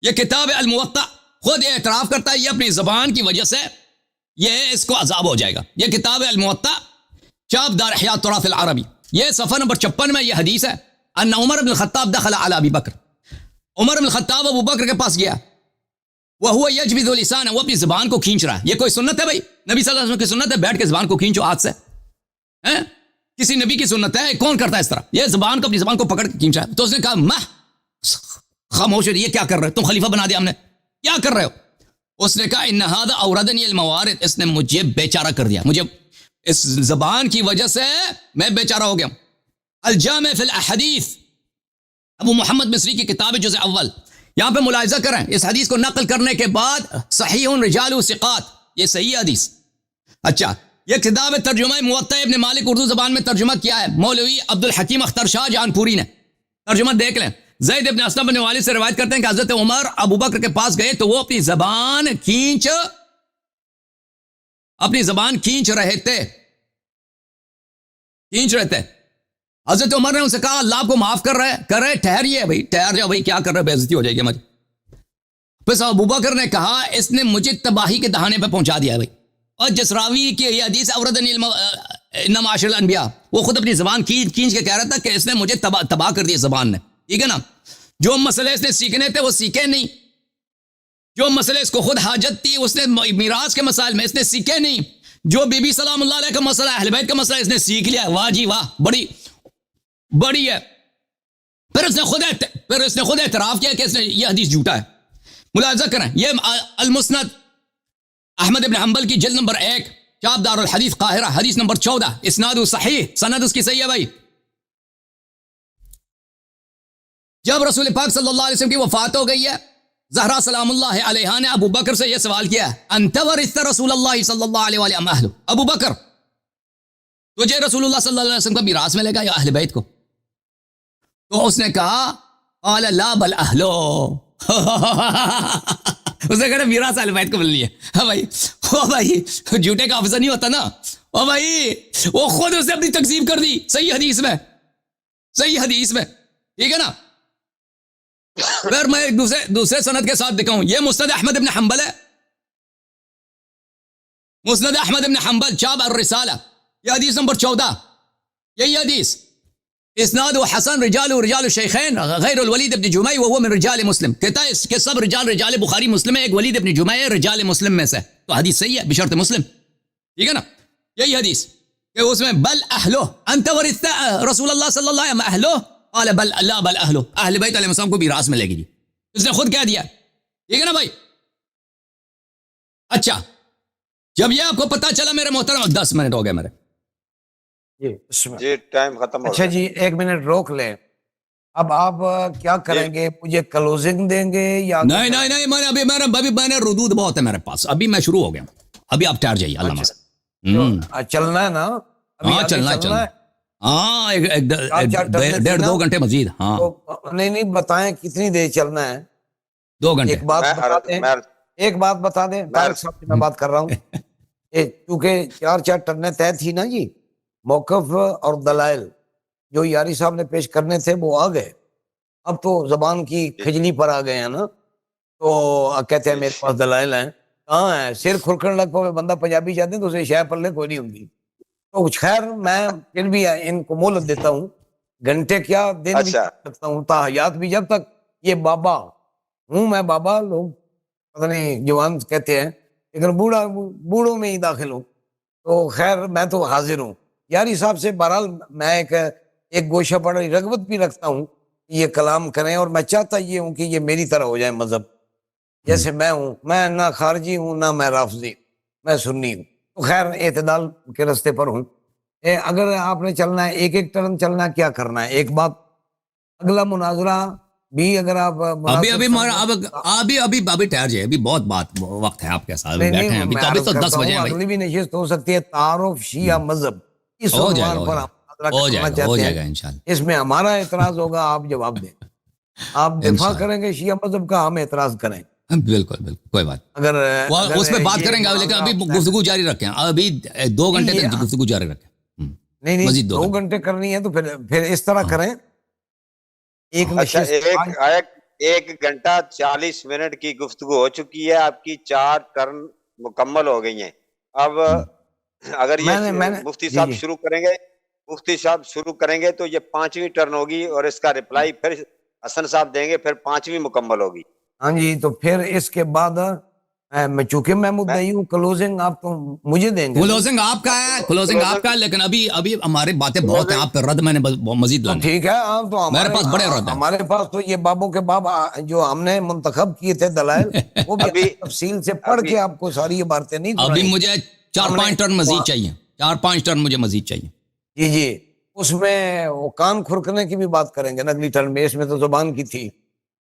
یہ کتاب الموطا خود اعتراف کرتا ہے یہ اپنی زبان کی وجہ سے یہ اس کو عذاب ہو جائے گا. یہ کتاب الموطا چاپ دار احیاء التراث العربی، یہ صفحہ نمبر 56 میں یہ حدیث ہے. ان عمر بن الخطاب دخل علی ابی بکر، عمر بن الخطاب ابو بکر کے پاس گیا، وہو یجبد لسانہ، وہ اپنی زبان کو کھینچ رہا ہے. یہ کوئی سنت ہے بھائی؟ نبی صلی اللہ علیہ وسلم کی سنت ہے بیٹھ کے زبان کو کھینچو ہاتھ سے؟ کسی نبی کی سنت ہے؟ کون کرتا ہے اس طرح؟ یہ زبان کو، اپنی زبان کو پکڑ کے کھینچ رہا ہے. تو اس نے کہا خاموش، یہ کیا کر رہے ہو تم، خلیفہ بنا دیا ہم نے، کیا کر رہے ہو؟ اس نے کہا ان ھذا اوردنی الموارد، اس نے مجھے بیچارہ کر دیا، مجھے اس زبان کی وجہ سے میں بیچارہ ہو گیا. الجامع فی الاحادیث ابو محمد مصری کی کتاب جزء اول. یہاں پہ ملاحظہ کریں اس حدیث کو نقل کرنے کے بعد صحیح رجال ثقات، یہ صحیح حدیث. اچھا، یہ کتاب ترجمہ موطا ابن مالک اردو زبان میں ترجمہ کیا ہے مولوی عبد الحکیم اختر شاہ جان پوری نے، ترجمہ دیکھ لیں. زید ابن اسلم بن والد سے روایت کرتے ہیں کہ حضرت عمر ابو بکر کے پاس گئے تو وہ اپنی زبان کھینچ رہے تھے. حضرت عمر نے ان سے کہا اللہ آپ کو معاف کر رہے ٹھہریے بھائی، ٹھہر جاؤ بھائی، کیا کر رہے، بے عزتی ہو جائے گی ہماری۔ پھر ابوبکر نے کہا اس نے مجھے تباہی کے دہانے پہ پہنچا دیا بھائی۔ اور جس راوی کی یہ حدیث اوردنی انما عاشر الانبیاء، وہ خود اپنی زبان کھینچ کے کہہ رہا تھا کہ اس نے مجھے تباہ کر دیا زبان نے، ٹھیک ہے نا۔ جو مسئلے اس نے سیکھنے تھے وہ سیکھے نہیں، جو مسئلے اس کو خود حاجت تھی اس نے میراث کے مسائل میں اس نے سیکھے نہیں، جو بی بی سلام اللہ علیہ کا مسئلہ، اہل بیت کا مسئلہ اس نے سیکھ لیا، واہ جی واہ، بڑی ہے۔ پھر اس نے خود اعتراف کیا کہ اس نے یہ حدیث جھوٹا ہے۔ ملاحظہ کریں، یہ المسند احمد ابن حنبل کی جلد نمبر 1، چاپ دار الحدیث قاہرہ، حدیث نمبر 14، اسناد صحیح، سند اس کی صحیح ہے بھائی۔ جب رسول پاک صلی اللہ علیہ وسلم کی وفات ہو گئی ہے، زہرا سلام اللہ علیہا نے ابو بکر سے یہ سوال کیا ہے، انت ورثت رسول اللہ صلی اللہ علیہ وآلہ اہلہ، ابو بکر تجھے رسول اللہ صلی اللہ علیہ وسلم کا میراث ملے گا یا اہل بیت کو؟ تو اس نے کہا قال لا بل اہلو اس نے کہا میراث اہل بیت کو ملنی ہے۔ ہاں بھائی، او بھائی جھوٹے کا حافظہ نہیں ہوتا نا، او بھائی وہ خود اسے اپنی تکذیب کر دی صحیح حدیث میں، ٹھیک ہے نا۔ پھر میں ایک دوسرے سند کے ساتھ دکھاؤں، یہ مسند احمد ابن حنبل ہے، مسند احمد ابن حنبل چاب الرسالہ، یہ حدیث نمبر 14، یہی حدیث اسناد و حسن رجال الشیخین غیر الولید ابن جمعی وهو من رجال مسلم، کہتا ہے کہ سب رجال بخاری مسلم ہے، ایک ولید ابن جمعی رجال مسلم میں سے، تو حدیث صحیح ہے بشرط مسلم، ٹھیک ہے نا۔ یہی حدیث کہ اس میں بل اہلو انت ورثت رسول اللہ صلی اللہ علیہ وسلم اہلو قال بل لا بل اہلو، اہل بیت علیہ السلام کو بھی راس ملے گی جی، اس نے خود کہہ دیا، ٹھیک ہے نا بھائی۔ اچھا جب یہ آپ کو پتا چلا میرے محترم، 10 منٹ ہو گئے میرے جی، ٹائم ختم ہو اچھا گیا۔ جی 1 منٹ روک لیں، اب آپ کیا کریں گے، مجھے کلوزنگ دیں گے یا نہیں میں نے ردود بہت ہے میرے پاس، ابھی میں شروع ہو گیا، ابھی آپ ٹھہر جائیے، اللہ معاف۔ چلنا ہے نا، ہاں چلنا ہے، ہاں 1.5-2 گھنٹے مزید، ہاں نہیں بتائیں کتنی دیر چلنا ہے، 2 گھنٹے۔ ایک بات بتا دیں طارق صاحب سے میں بات کر رہا ہوں، کیونکہ 4 ٹرنیں طے تھی نا جی، موقف اور دلائل جو یاری صاحب نے پیش کرنے تھے وہ آ گئے، اب تو زبان کی کھجلی پر آ گئے ہیں نا، تو کہتے ہیں میرے پاس دلائل ہیں، کہاں ہے، سر کھرکھڑ لگ پاؤ، بندہ پنجابی جاتے ہیں تو اسے شہ پلے کوئی نہیں ہوگی، تو خیر میں پھر بھی ان کو مہلت دیتا ہوں، گھنٹے کیا دن بھی رکھتا ہوں، تاحیات بھی، جب تک یہ بابا ہوں میں، بابا لوگ پتہ نہیں جوان کہتے ہیں لیکن بوڑھوں میں ہی داخل ہوں، تو خیر میں تو حاضر ہوں یاری صاحب سے۔ بہرحال میں ایک گوشہ پڑی رغبت بھی رکھتا ہوں کہ یہ کلام کریں، اور میں چاہتا یہ ہوں کہ یہ میری طرح ہو جائے مذہب، جیسے میں ہوں، میں نہ خارجی ہوں نہ میں رافضی، میں سنی ہوں، تو خیر اعتدال کے رستے پر ہوں۔ اگر آپ نے چلنا ہے ایک ٹرن چلنا ہے، کیا کرنا ہے، ایک بات، اگلا مناظرہ بھی اگر آپ ابھی ٹھہر جائے، ابھی بہت وقت ہے آپ کے ساتھ، بیٹھے ہیں ابھی تو 10 بجے ہیں بھائی، اگلی بھی نشست ہو سکتی ہے، تعارف شیعہ مذہب، اس عنوان پر ہو جائے گا انشاءاللہ، اس میں ہمارا اعتراض ہوگا، آپ جواب دیں، آپ دفاع کریں گے شیعہ مذہب کا، ہم اعتراض کریں، بالکل کوئی بات، اگر اس پہ بات کریں گے، لیکن ابھی گفتگو جاری رکھیں، ابھی 2 گھنٹے تک گفتگو جاری رکھیں، نہیں 2 گھنٹے کرنی ہے تو پھر اس طرح کریں، ایک گھنٹہ 40 منٹ کی گفتگو ہو چکی ہے، آپ کی 4 ٹرن مکمل ہو گئی ہیں، اب اگر یہ مفتی صاحب شروع کریں گے تو یہ 5ویں ٹرن ہوگی، اور اس کا رپلائی پھر حسن صاحب دیں گے، پھر 5ویں مکمل ہوگی۔ ہاں جی، تو پھر اس کے بعد چونکہ میں مدعی ہوں، کلوزنگ آپ تو مجھے دیں گے، کلوزنگ آپ کا ہے، لیکن ابھی ہماری باتیں بہت ہیں، آپ پہ رد میں نے مزید لانا، ٹھیک ہے، تو میرے پاس بڑے رد ہیں، ہمارے پاس تو یہ بابوں کے باب جو ہم نے منتخب کیے تھے دلائل، وہ بھی تفصیل سے پڑھ کے آپ کو ساری یہ باتیں نہیں سنائیں۔ ابھی مجھے 4-5 ٹرن مزید چاہیے، 4-5 ٹرن مجھے مزید چاہیے، جی اس میں وہ کان کھرکنے کی بھی بات کریں گے نا اگلی ٹرن میں، اس میں تو زبان کی تھی،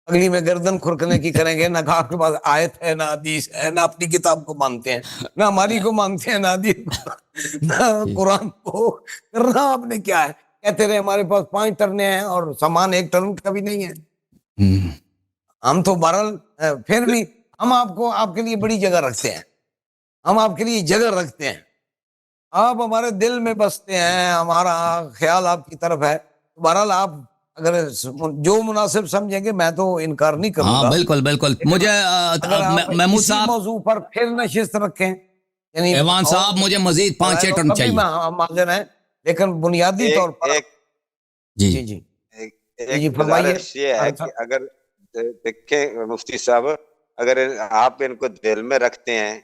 اگلی میں گردن کھرکنے کی کریں گے، نہ آپ کے پاس آیت ہے نہ حدیث ہے، نہ اپنی کتاب کو مانتے ہیں، نہ ہماری کو مانتے ہیں، نہ حدیث کو، نہ قرآن کو، کرنا آپ نے کیا ہے، کہتے رہے ہمارے پاس 5 ٹرنیں ہیں اور سامان 1 ٹرن کا بھی نہیں ہے، ہم تو بہرحال پھر بھی ہم آپ کے لیے بڑی جگہ رکھتے ہیں، ہم آپ کے لیے جگہ رکھتے ہیں، آپ ہمارے دل میں بستے ہیں، ہمارا خیال آپ کی طرف ہے، بہرحال آپ اگر جو مناسب سمجھیں گے، میں تو انکار نہیں کروں ہاں گا، بالکل بالکل. مجھے اگر آپ محمود اسی صاحب، موضوع پر پھر نشست رکھیں، یعنی ایوان صاحب مجھے مزید 5-6 ٹرن کبھی چاہیے. میں حاضر ہیں، لیکن بنیادی ایک طور پر ایک جی جی جی ایک جی ایک فرمائیے. گزارش یہ ہے کہ اگر دیکھیں مفتی صاحب، اگر آپ ان کو دل میں رکھتے ہیں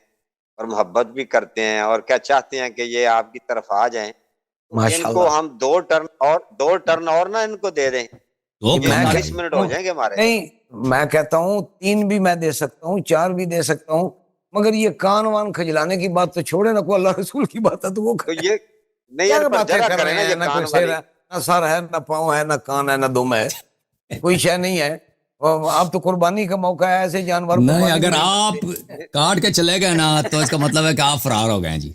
اور محبت بھی کرتے ہیں اور کیا چاہتے ہیں کہ یہ آپ کی طرف آ جائیں، تو ان ماشاء کو اللہ. ہم 2 ٹرن اور نہ ان کو دے دیں، تو یہ میں 40 کہتا منٹ ہو ہوں جائیں گے ہمارے. نہیں، میں کہتا ہوں 3 بھی میں دے سکتا ہوں، 4 بھی دے سکتا ہوں، مگر یہ کان وان کھجلانے کی بات تو چھوڑے نا، کوئی اللہ رسول کی بات ہے تو وہ تو کریں. یہ نہیں، کیا ان پر باتیں جرا کر کریں نا رہے یہ ہیں، نہ کوئی کان سر والی. ہے، نہ سر ہے، نہ پاؤں ہے، نہ کان ہے، نہ دم ہے، کوئی شے نہیں ہے. آپ تو قربانی کا موقع ہے، ایسے جانور نہیں، قربانی اگر بھی نہیں آپ کاٹ کے چلے گئے نا تو اس کا مطلب ہے کہ آپ فرار ہو گئے جی.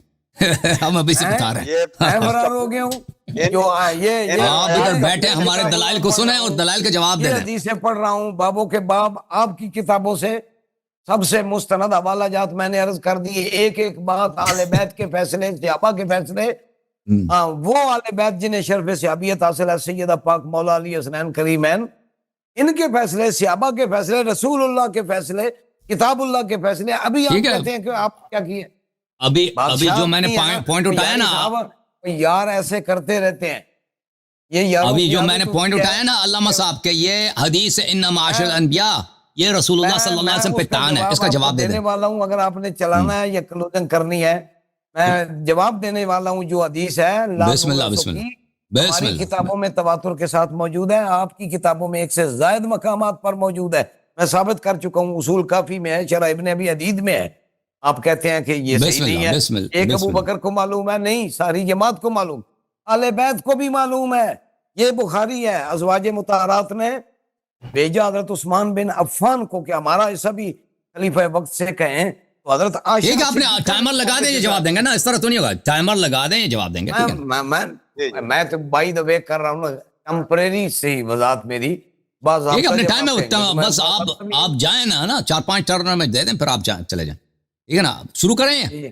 ہم ابھی سے بتا رہے یہ ہیں. میں فرار ہو گیا ہوں. ان- جو یہ آپ ادھر میں بیٹھے اپنی ہمارے کتابوں دلائل سے کو پڑھ سنیں رہا اور ہوں، دلائل کا جواب دے یہ دیں. حدیثیں پڑھ رہا ہوں، بابوں کے باب آپ کی کتابوں سے سب سے مستند حوالہ جات میں نے عرض کر دی. ایک ایک بات اہل بیت کے فیصلے، صحابہ کے فیصلے، وہ اہل بیت جنہیں شرف صحابیت حاصل ہے، سیدہ پاک مولا علی حسنین کریمین، ان کے فیصلے، صحابہ کے فیصلے، رسول اللہ کے فیصلے، کتاب اللہ کے فیصلے. ابھی ٹھیک آپ ہے. کہتے ہیں کہ آپ کیا کیے؟ ابھی بادشاہ جو میں نے نہیں ہے نا، پوائنٹ اٹھایا یاری نا، صاحب یار ایسے کرتے رہتے ہیں. یہ یاروں ابھی کی جو میں عادت نے پوائنٹ ہوتی ہے. اٹھایا نا علامہ صاحب کے، یہ حدیث ان معاشر میں الانبیاء، یہ رسول اللہ صلی اللہ میں علیہ وسلم پہ اس کا تان ہے. اس کا آپ کو جواب دے دینے دیں. والا ہوں، اگر آپ نے چلانا ہے یا کلوزنگ کرنی ہے، میں جواب دینے والا ہوں. جو حدیث ہے لا بسم اللہ نورث بسم اللہ کی، بسم ہماری اللہ. کتابوں میں تواتر کے ساتھ موجود ہے، آپ کی کتابوں میں ایک سے زائد مقامات پر موجود ہے. میں ثابت کر چکا ہوں، اصول کافی میں ہے، شرح ابن ابی حدید میں ہے. آپ کہتے ہیں کہ یہ صحیح بسم نہیں اللہ ہے. بسم اللہ ایک بسم ابو اللہ. بکر کو معلوم ہے، نہیں ساری جماعت کو معلوم، اہل بیت کو بھی معلوم ہے. یہ بخاری ہے، ازواج مطہرات نے بھیجا حضرت عثمان بن عفان کو کہ ہمارا ایسا بھی خلیفہ وقت سے کہیں، تو حضرت عائشہ ٹھیک ہے، آپ نے صدیقہ ٹائمر لگا دیں، یہ جواب دیں گے نا. اس طرح تو نہیں ہوگا. ٹائمر لگا دیں، یہ جواب دیں گے. ٹھیک ہے نا. میں تو بائی دا وے کر رہا ہوں، ٹمپریری سے وضاحت میری ٹھیک ہے، باضابطہ اپنے جب ٹائم آپ کہیں گے تو میں میں بس آپ جائیں نا 4-5 ٹرن میں دے دیں، پھر آپ چلے جائیں. ٹھیک ہے نا. شروع کریں.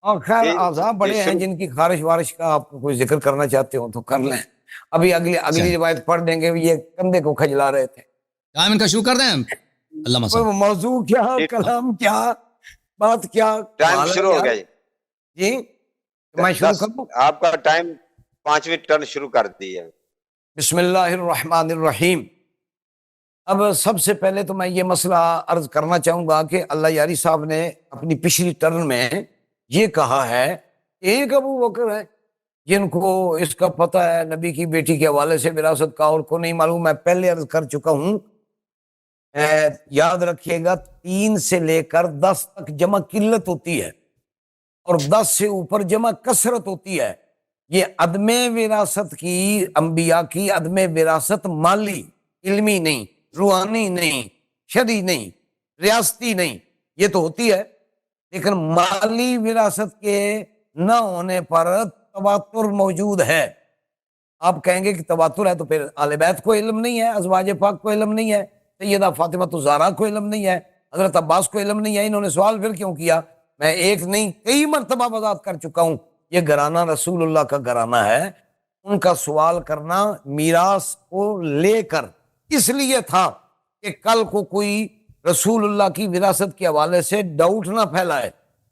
اور خیر آزاد بڑے ہیں جن کی خارش وارش کا آپ کوئی ذکر کرنا چاہتے ہو تو کر لیں. ابھی اگلی روایت پڑھ دیں گے. یہ کندھے کو کھجلا رہے تھے. ٹائم ان کا شروع کر دیں علامہ صاحب. موضوع کیا، کلام کیا، بات کیا، ٹائم شروع ہو گیا جی. جی میں شروع کروں. آپ کا ٹائم 5ویں ٹرن شروع کر دی ہے. بسم اللہ الرحمن الرحیم. اب سب سے پہلے تو میں یہ مسئلہ عرض کرنا چاہوں گا کہ اللہ یاری صاحب نے اپنی پچھلی ٹرن میں یہ کہا ہے، ایک ابو بکر ہے جن کو اس کا پتہ ہے نبی کی بیٹی کے حوالے سے وراثت کا، اور کو نہیں معلوم. میں پہلے عرض کر چکا ہوں، یاد رکھیے گا 3 سے لے کر 10 تک جمع قلت ہوتی ہے اور 10 سے اوپر جمع کثرت ہوتی ہے. یہ عدم وراثت کی، انبیاء کی عدم وراثت مالی، علمی نہیں، روحانی نہیں، شرعی نہیں، ریاستی نہیں، یہ تو ہوتی ہے. لیکن مالی وراثت کے نہ ہونے پر تواتر موجود ہے. آپ کہیں گے کہ تواتر ہے تو پھر اہل بیت کو علم نہیں ہے، ازواج پاک کو علم نہیں ہے، سیدہ فاطمہ الزہرا کو علم نہیں ہے، حضرت عباس کو علم نہیں ہے. انہوں نے سوال پھر کیوں کیا؟ میں ایک نہیں کئی مرتبہ وضاحت کر چکا ہوں، یہ گھرانہ رسول اللہ کا گھرانہ ہے. ان کا سوال کرنا میراث کو لے کر اس لیے تھا کہ کل کو کوئی رسول اللہ کی وراثت کے حوالے سے ڈاؤٹ نہ پھیلائے،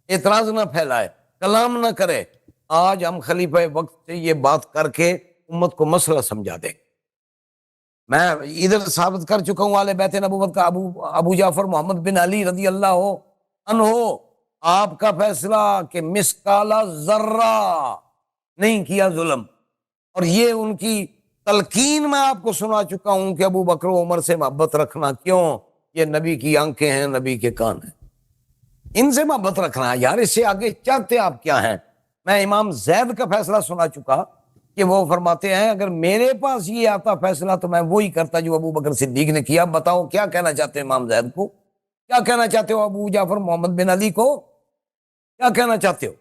اعتراض نہ پھیلائے، کلام نہ کرے. آج ہم خلیفہ وقت سے یہ بات کر کے امت کو مسئلہ سمجھا دیں. میں ادھر ثابت کر چکا ہوں اہل بیت نبوت کا، ابو جعفر محمد بن علی رضی اللہ عنہ، آپ کا فیصلہ کہ مسکالہ ذرہ نہیں کیا ظلم، اور یہ ان کی تلقین میں آپ کو سنا چکا ہوں کہ ابو بکر و عمر سے محبت رکھنا. کیوں؟ یہ نبی کی آنکھیں ہیں، نبی کے کان ہیں، ان سے محبت رکھنا. یار اس سے آگے چاہتے آپ کیا ہیں؟ میں امام زید کا فیصلہ سنا چکا کہ وہ فرماتے ہیں اگر میرے پاس یہ آتا فیصلہ تو میں وہی کرتا جو ابو بکر صدیق نے کیا. بتاؤ کیا کہنا چاہتے ہو امام زید کو؟ کیا کہنا چاہتے ہو ابو جعفر محمد بن علی کو؟ کیا کہنا چاہتے ہو؟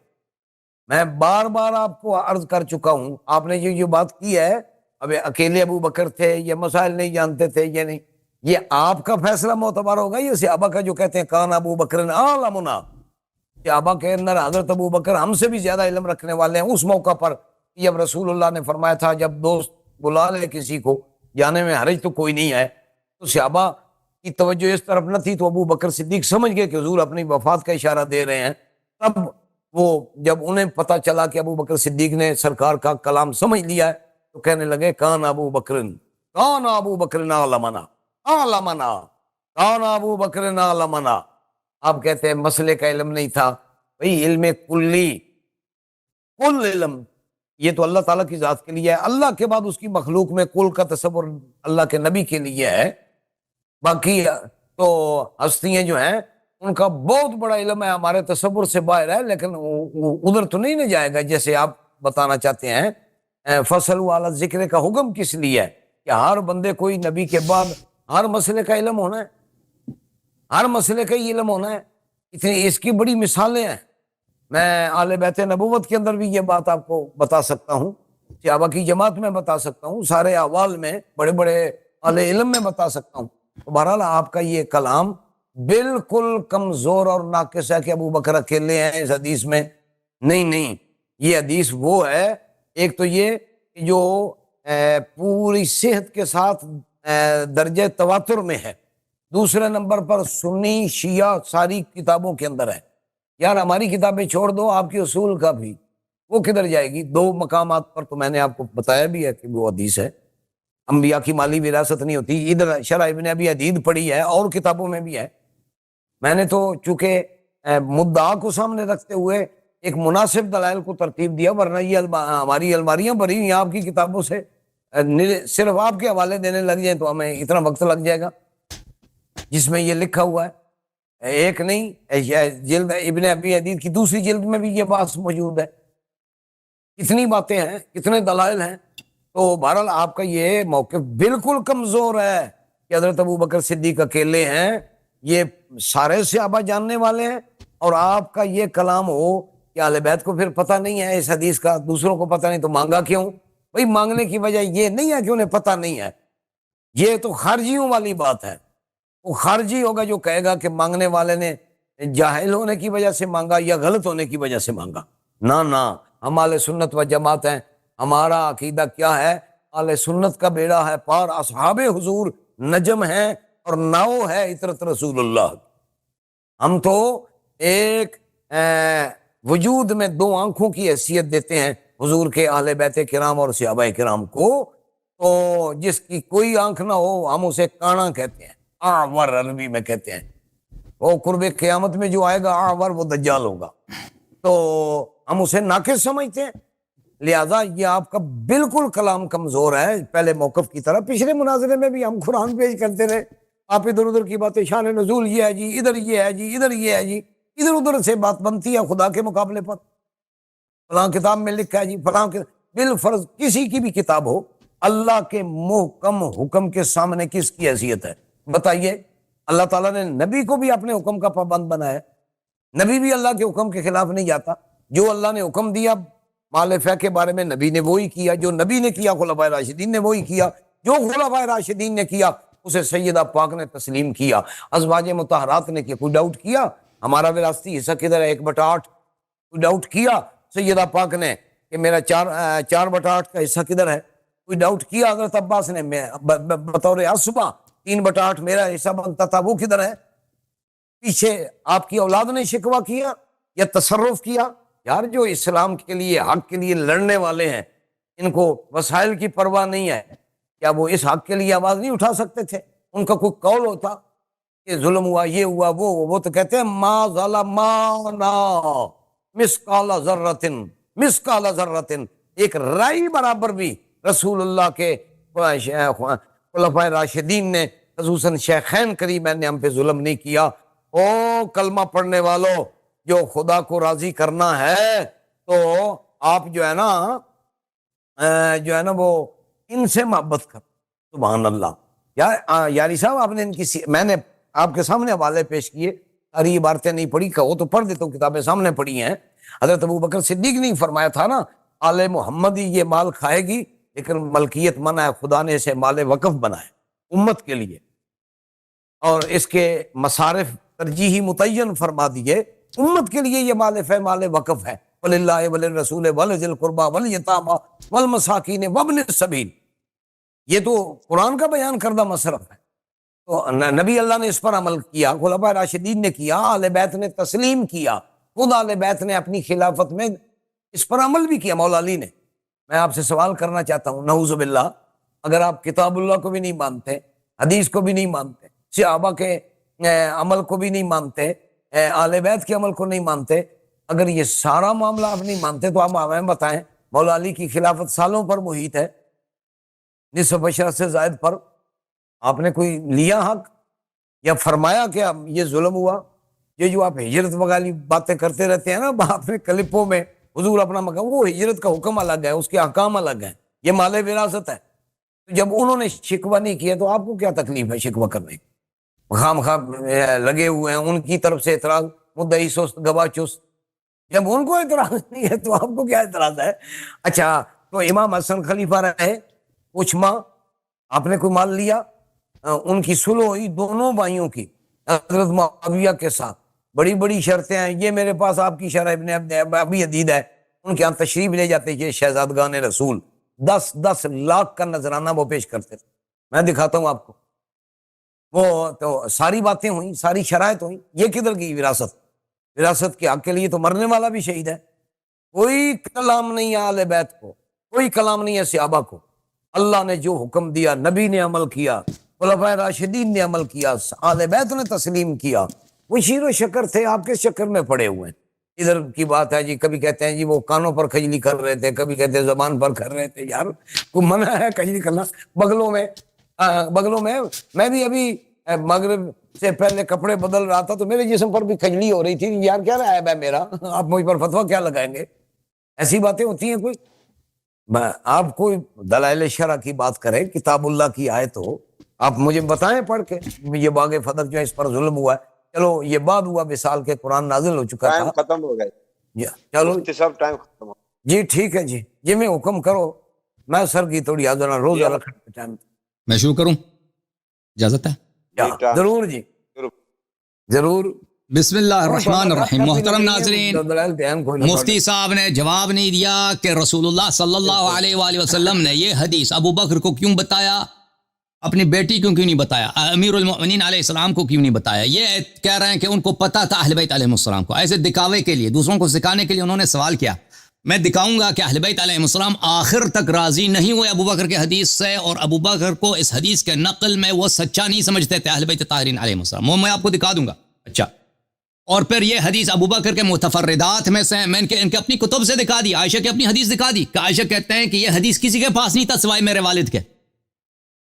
میں بار بار آپ کو عرض کر چکا ہوں. آپ نے جو بات کی ہے، اب اکیلے ابو بکر تھے، یہ مسائل نہیں جانتے تھے، یہ نہیں، یہ آپ کا فیصلہ معتبر ہوگا. یہ صحابہ کا جو کہتے ہیں کان ابو بکر اعلمنا، صحابہ کے اندر حضرت ابو بکر ہم سے بھی زیادہ علم رکھنے والے ہیں. اس موقع پر جب رسول اللہ نے فرمایا تھا، جب دوست بلا لے کسی کو، جانے میں حرج تو کوئی نہیں ہے۔ تو صحابہ کی توجہ اس طرف نہ تھی، تو ابو بکر صدیق سمجھ گئے کہ حضور اپنی وفات کا اشارہ دے رہے ہیں۔ تب وہ جب انہیں پتہ چلا کہ ابو بکر صدیق نے سرکار کا کلام سمجھ لیا ہے، تو کہنے لگے کان ابو بکر عالمنا کان ابو بکر عالمنا۔ آپ کہتے ہیں مسئلے کا علم نہیں تھا، بھئی علم کلی، کل علم یہ تو اللہ تعالیٰ کی ذات کے لیے ہے، اللہ کے بعد اس کی مخلوق میں کل کا تصور اللہ کے نبی کے لیے ہے۔ باقی تو ہستیاں جو ہیں ان کا بہت بڑا علم ہے، ہمارے تصور سے باہر ہے، لیکن ادھر تو نہیں نہ جائے گا جیسے آپ بتانا چاہتے ہیں۔ فصل والا ذکر کا حکم کس لیے ہے کہ ہر بندے کوئی نبی کے بعد ہر مسئلے کا علم ہونا ہے، ہر مسئلے کا ہی علم ہونا ہے۔ اتنی اس کی بڑی مثالیں ہیں، میں آل بیت نبوت کے اندر بھی یہ بات آپ کو بتا سکتا ہوں، صحابہ کی جماعت میں بتا سکتا ہوں، سارے احوال میں بڑے بڑے اہل علم میں بتا سکتا ہوں۔ تو بہرحال آپ کا یہ کلام بالکل کمزور اور ناقص ہے کہ ابو بکر اکیلے ہیں اس حدیث میں، نہیں، یہ حدیث وہ ہے، ایک تو یہ کہ جو پوری صحت کے ساتھ درجہ تواتر میں ہے، دوسرے نمبر پر سنی شیعہ ساری کتابوں کے اندر ہے۔ یار ہماری کتابیں چھوڑ دو، آپ کی اصول کا بھی وہ کدھر جائے گی؟ دو مقامات پر تو میں نے آپ کو بتایا بھی ہے کہ وہ حدیث ہے، انبیاء کی مالی وراثت نہیں ہوتی۔ ادھر شرح ابن ابی عدید پڑھی ہے اور کتابوں میں بھی ہے۔ میں نے تو چونکہ مدعا کو سامنے رکھتے ہوئے ایک مناسب دلائل کو ترتیب دیا، ورنہ یہ ہماری الماریاں بھری ہیں آپ کی کتابوں سے، صرف آپ کے حوالے دینے لگ جائیں تو ہمیں اتنا وقت لگ جائے گا، جس میں یہ لکھا ہوا ہے۔ ایک نہیں، جلد ابن ابی عدید کی دوسری جلد میں بھی یہ بات موجود ہے۔ کتنی باتیں ہیں، کتنے دلائل ہیں۔ تو بہرحال آپ کا یہ موقف بالکل کمزور ہے کہ حضرت ابو بکر صدیق اکیلے ہیں، یہ سارے صحابہ جاننے والے ہیں، اور آپ کا یہ کلام ہو کہ اہل بیت کو پھر پتہ نہیں ہے اس حدیث کا، دوسروں کو پتہ نہیں، تو مانگا کیوں؟ بھئی مانگنے کی وجہ یہ نہیں ہے کہ انہیں پتہ نہیں ہے، یہ تو خارجیوں والی بات ہے۔ وہ خارجی ہوگا جو کہے گا کہ مانگنے والے نے جاہل ہونے کی وجہ سے مانگا یا غلط ہونے کی وجہ سے مانگا۔ نہ، ہم اہل سنت و جماعت ہیں، ہمارا عقیدہ کیا ہے؟ اہل سنت کا بیڑا ہے پار، اصحاب حضور نجم ہیں اور ناؤ ہے عطرت رسول اللہ۔ ہم تو ایک وجود میں دو آنکھوں کی حیثیت دیتے ہیں حضور کے اہل بیت کرام اور صحابہ کرام کو، تو جس کی کوئی آنکھ نہ ہو ہم اسے کانا کہتے ہیں، آور عربی میں کہتے ہیں۔ وہ قرب قیامت میں جو آئے گا آور، وہ دجال ہوگا، تو ہم اسے ناقص سمجھتے ہیں۔ لہذا یہ آپ کا بالکل کلام کمزور ہے پہلے موقف کی طرح۔ پچھلے مناظرے میں بھی ہم قرآن پیش کرتے رہے، آپ ادھر ادھر کی باتیں، شان نزول یہ ہے جی، ادھر یہ ہے جی، ادھر یہ ہے جی، ادھر ادھر سے بات بنتی ہے خدا کے مقابلے پر۔ فلاں کتاب میں لکھا ہے جی، فلاں بالفرض کسی کی بھی کتاب ہو، اللہ کے محکم حکم کے سامنے کس کی حیثیت ہے بتائیے؟ اللہ تعالیٰ نے نبی کو بھی اپنے حکم کا پابند بنایا، نبی بھی اللہ کے حکم کے خلاف نہیں جاتا۔ جو اللہ نے حکم دیا مال فہ کے بارے میں، نبی نے وہی کیا، جو نبی نے کیا خلفائے راشدین نے وہی کیا، جو خلفائے راشدین نے کیا اسے سیدہ پاک نے تسلیم کیا، ازواج مطہرات نے کیا۔ کوئی ڈاؤٹ کیا ہمارا وراثتی حصہ کدھر ہے 1/8؟ کوئی ڈاؤٹ کیا سیدہ پاک نے کہ میرا 4/8 کا حصہ کدھر ہے؟ کوئی ڈاؤٹ کیا حضرت عباس نے بطور عصبہ 3/8 میرا حصہ بنتا تھا، وہ کدھر ہے؟ پیچھے آپ کی اولاد نے شکوہ کیا یا تصرف کیا؟ یار جو اسلام کے لیے، حق کے لیے لڑنے والے ہیں، ان کو وسائل کی پرواہ نہیں ہے، کیا وہ اس حق کے لیے آواز نہیں اٹھا سکتے تھے؟ ان کا کوئی قول ہوتا کہ ظلم ہوا، یہ ہوا، وہ تو کہتے ہیں ما ظلمانا مثقال ذرۃ، مثقال ذرۃ، ایک رائی برابر بھی رسول اللہ کے خلفائے راشدین نے، خصوصاً شیخین کریمین نے ہم پہ ظلم نہیں کیا۔ او کلمہ پڑھنے والوں، جو خدا کو راضی کرنا ہے تو آپ جو ہے نا وہ ان سے محبت کر۔ سبحان اللہ۔ یاری صاحب آپ نے میں نے آپ کے سامنے حوالے پیش کیے، ساری عبارتیں نہیں پڑھی، کہو تو پڑھ دیتا ہوں، کتابیں سامنے پڑھی ہیں۔ حضرت ابو بکر صدیق نے فرمایا تھا نا، آل محمد ہی یہ مال کھائے گی، لیکن ملکیت منع ہے، خدا نے اسے مال وقف بنایا امت کے لیے، اور اس کے مصارف ترجیحی متعین فرما دیے امت کے لیے۔ یہ مال وقف ہے، وَلِلَّهِ وَلِلرَّسُولِ وَلِذِي الْقُرْبَى وَالْيَتَامَى وَالْمَسَاكِينِ وَابْنِ السَّبِيلِ۔ یہ تو قرآن کا بیان کردہ مصرف ہے. تو نبی اللہ نے اس پر عمل کیا، خلفاء راشدین نے کیا، اہل بیت نے تسلیم کیا، خود اہل بیت نے اپنی خلافت میں اس پر عمل بھی کیا، مولا علی نے. میں آپ سے سوال کرنا چاہتا ہوں، نعوذ باللہ، اگر آپ کتاب اللہ کو بھی نہیں مانتے، حدیث کو بھی نہیں مانتے، صحابہ کے عمل کو بھی نہیں مانتے، اہل بیت کے عمل کو نہیں مانتے، اگر یہ سارا معاملہ آپ نہیں مانتے تو آپ ہمیں بتائیں مولا علی کی خلافت سالوں پر محیط ہے، نصف بشرہ سے زائد پر، آپ نے کوئی لیا حق یا فرمایا کہ یہ ظلم ہوا؟ یہ جو آپ ہجرت وغیرہ باتیں کرتے رہتے ہیں نا آپ نے کلپوں میں، حضور اپنا مقام، وہ ہجرت کا حکم الگ ہے، اس کے احکام الگ ہیں، یہ مال وراثت ہے. جب انہوں نے شکوہ نہیں کیا تو آپ کو کیا تکلیف ہے شکوہ کرنے کی؟ خام لگے ہوئے ہیں، ان کی طرف سے اعتراض، مدعی سست گواہ چست. جب ان کو اعتراض نہیں ہے تو آپ کو کیا اعتراض ہے؟ اچھا، تو امام حسن خلیفہ رہے کچھ ماہ، آپ نے کوئی مال لیا، ان کی صلح ہوئی دونوں بھائیوں کی حضرت معاویہ کے ساتھ، بڑی بڑی شرطیں ہیں، یہ میرے پاس آپ کی شرح ابن ابی عدید ہے، ان کے یہاں تشریف لے جاتے یہ شہزادگان رسول، 10 لاکھ کا نذرانہ وہ پیش کرتے تھے. میں دکھاتا ہوں آپ کو، وہ تو ساری باتیں ہوئیں، ساری شرائط ہوئیں. یہ کدھر کی وراثت؟ وراثت کے حق کے لیے تو مرنے والا بھی شہید ہے. کوئی کلام نہیں ہے اہل بیت کو، کوئی کلام نہیں ہے صحابہ کو. اللہ نے جو حکم دیا نبی نے عمل کیا، خلفائے راشدین نے عمل کیا، اہل بیت نے تسلیم کیا. وہ شیر و شکر تھے، آپ کے شکر میں پڑے ہوئے ہیں. ادھر کی بات ہے جی، کبھی کہتے ہیں جی وہ کانوں پر کھجلی کر رہے تھے، کبھی کہتے ہیں زبان پر کر رہے تھے. یار کوئی منع ہے کھجلی کرنا؟ بغلوں میں میں بھی ابھی مغرب سے پہلے کپڑے بدل رہا تھا تو میرے جسم پر بھی کھجلی ہو رہی تھی. یار کیا عیب ہے میرا؟ آپ مجھ پر فتویٰ کیا لگائیں گے؟ ایسی باتیں ہوتی ہیں. کوئی آپ کوئی دلائل شرع کی بات کرے، کتاب اللہ کی آیت ہو، آپ مجھے بتائیں پڑھ کے یہ باغ فدق جو ہے اس پر ظلم ہوا ہے. چلو یہ بعد ہوا وصال کے قرآن نازل ہو چکا تھا، ٹائم ختم ہو گیا. چلو مفتی صاحب ٹائم ختم ہو جی ٹھیک ہے جی، یہ میں حکم کرو، میں سر کی تھوڑی آزادہ روزہ رکھنے کے ٹائم. میں شروع کروں؟ اجازت ہے؟ ضرور جی ضرور. بسم اللہ الرحمن الرحیم. محترم ناظرین، مفتی مفتی صاحب نے جواب نہیں دیا کہ رسول اللہ صلی اللہ علیہ وآلہ وسلم نے یہ حدیث ابو بکر کو کیوں بتایا، اپنی بیٹی کو کیوں نہیں بتایا، امیر المؤمنین علیہ السلام کو کیوں نہیں بتایا. یہ کہہ رہے ہیں کہ ان کو پتہ تھا اہل بیت علیہ السلام کو، ایسے دکھاوے کے لیے، دوسروں کو سکھانے کے لیے انہوں نے سوال کیا. میں دکھاؤں گا کہ اہل بیت علیہ السلام آخر تک راضی نہیں ہوئے ابو بکر کے حدیث سے، اور ابو بکر کو اس حدیث کے نقل میں وہ سچا نہیں سمجھتے تھے اہل بیت طاہرین علیہ السلام. وہ میں آپ کو دکھا دوں گا. اچھا، اور پھر یہ حدیث ابو بکر کے متفردات میں سے، میں ان کے اپنی کتب سے دکھا دی، عائشہ کی اپنی حدیث دکھا دی کہ عائشہ کہتے ہیں کہ یہ حدیث کسی کے پاس نہیں تھا سوائے میرے والد کے،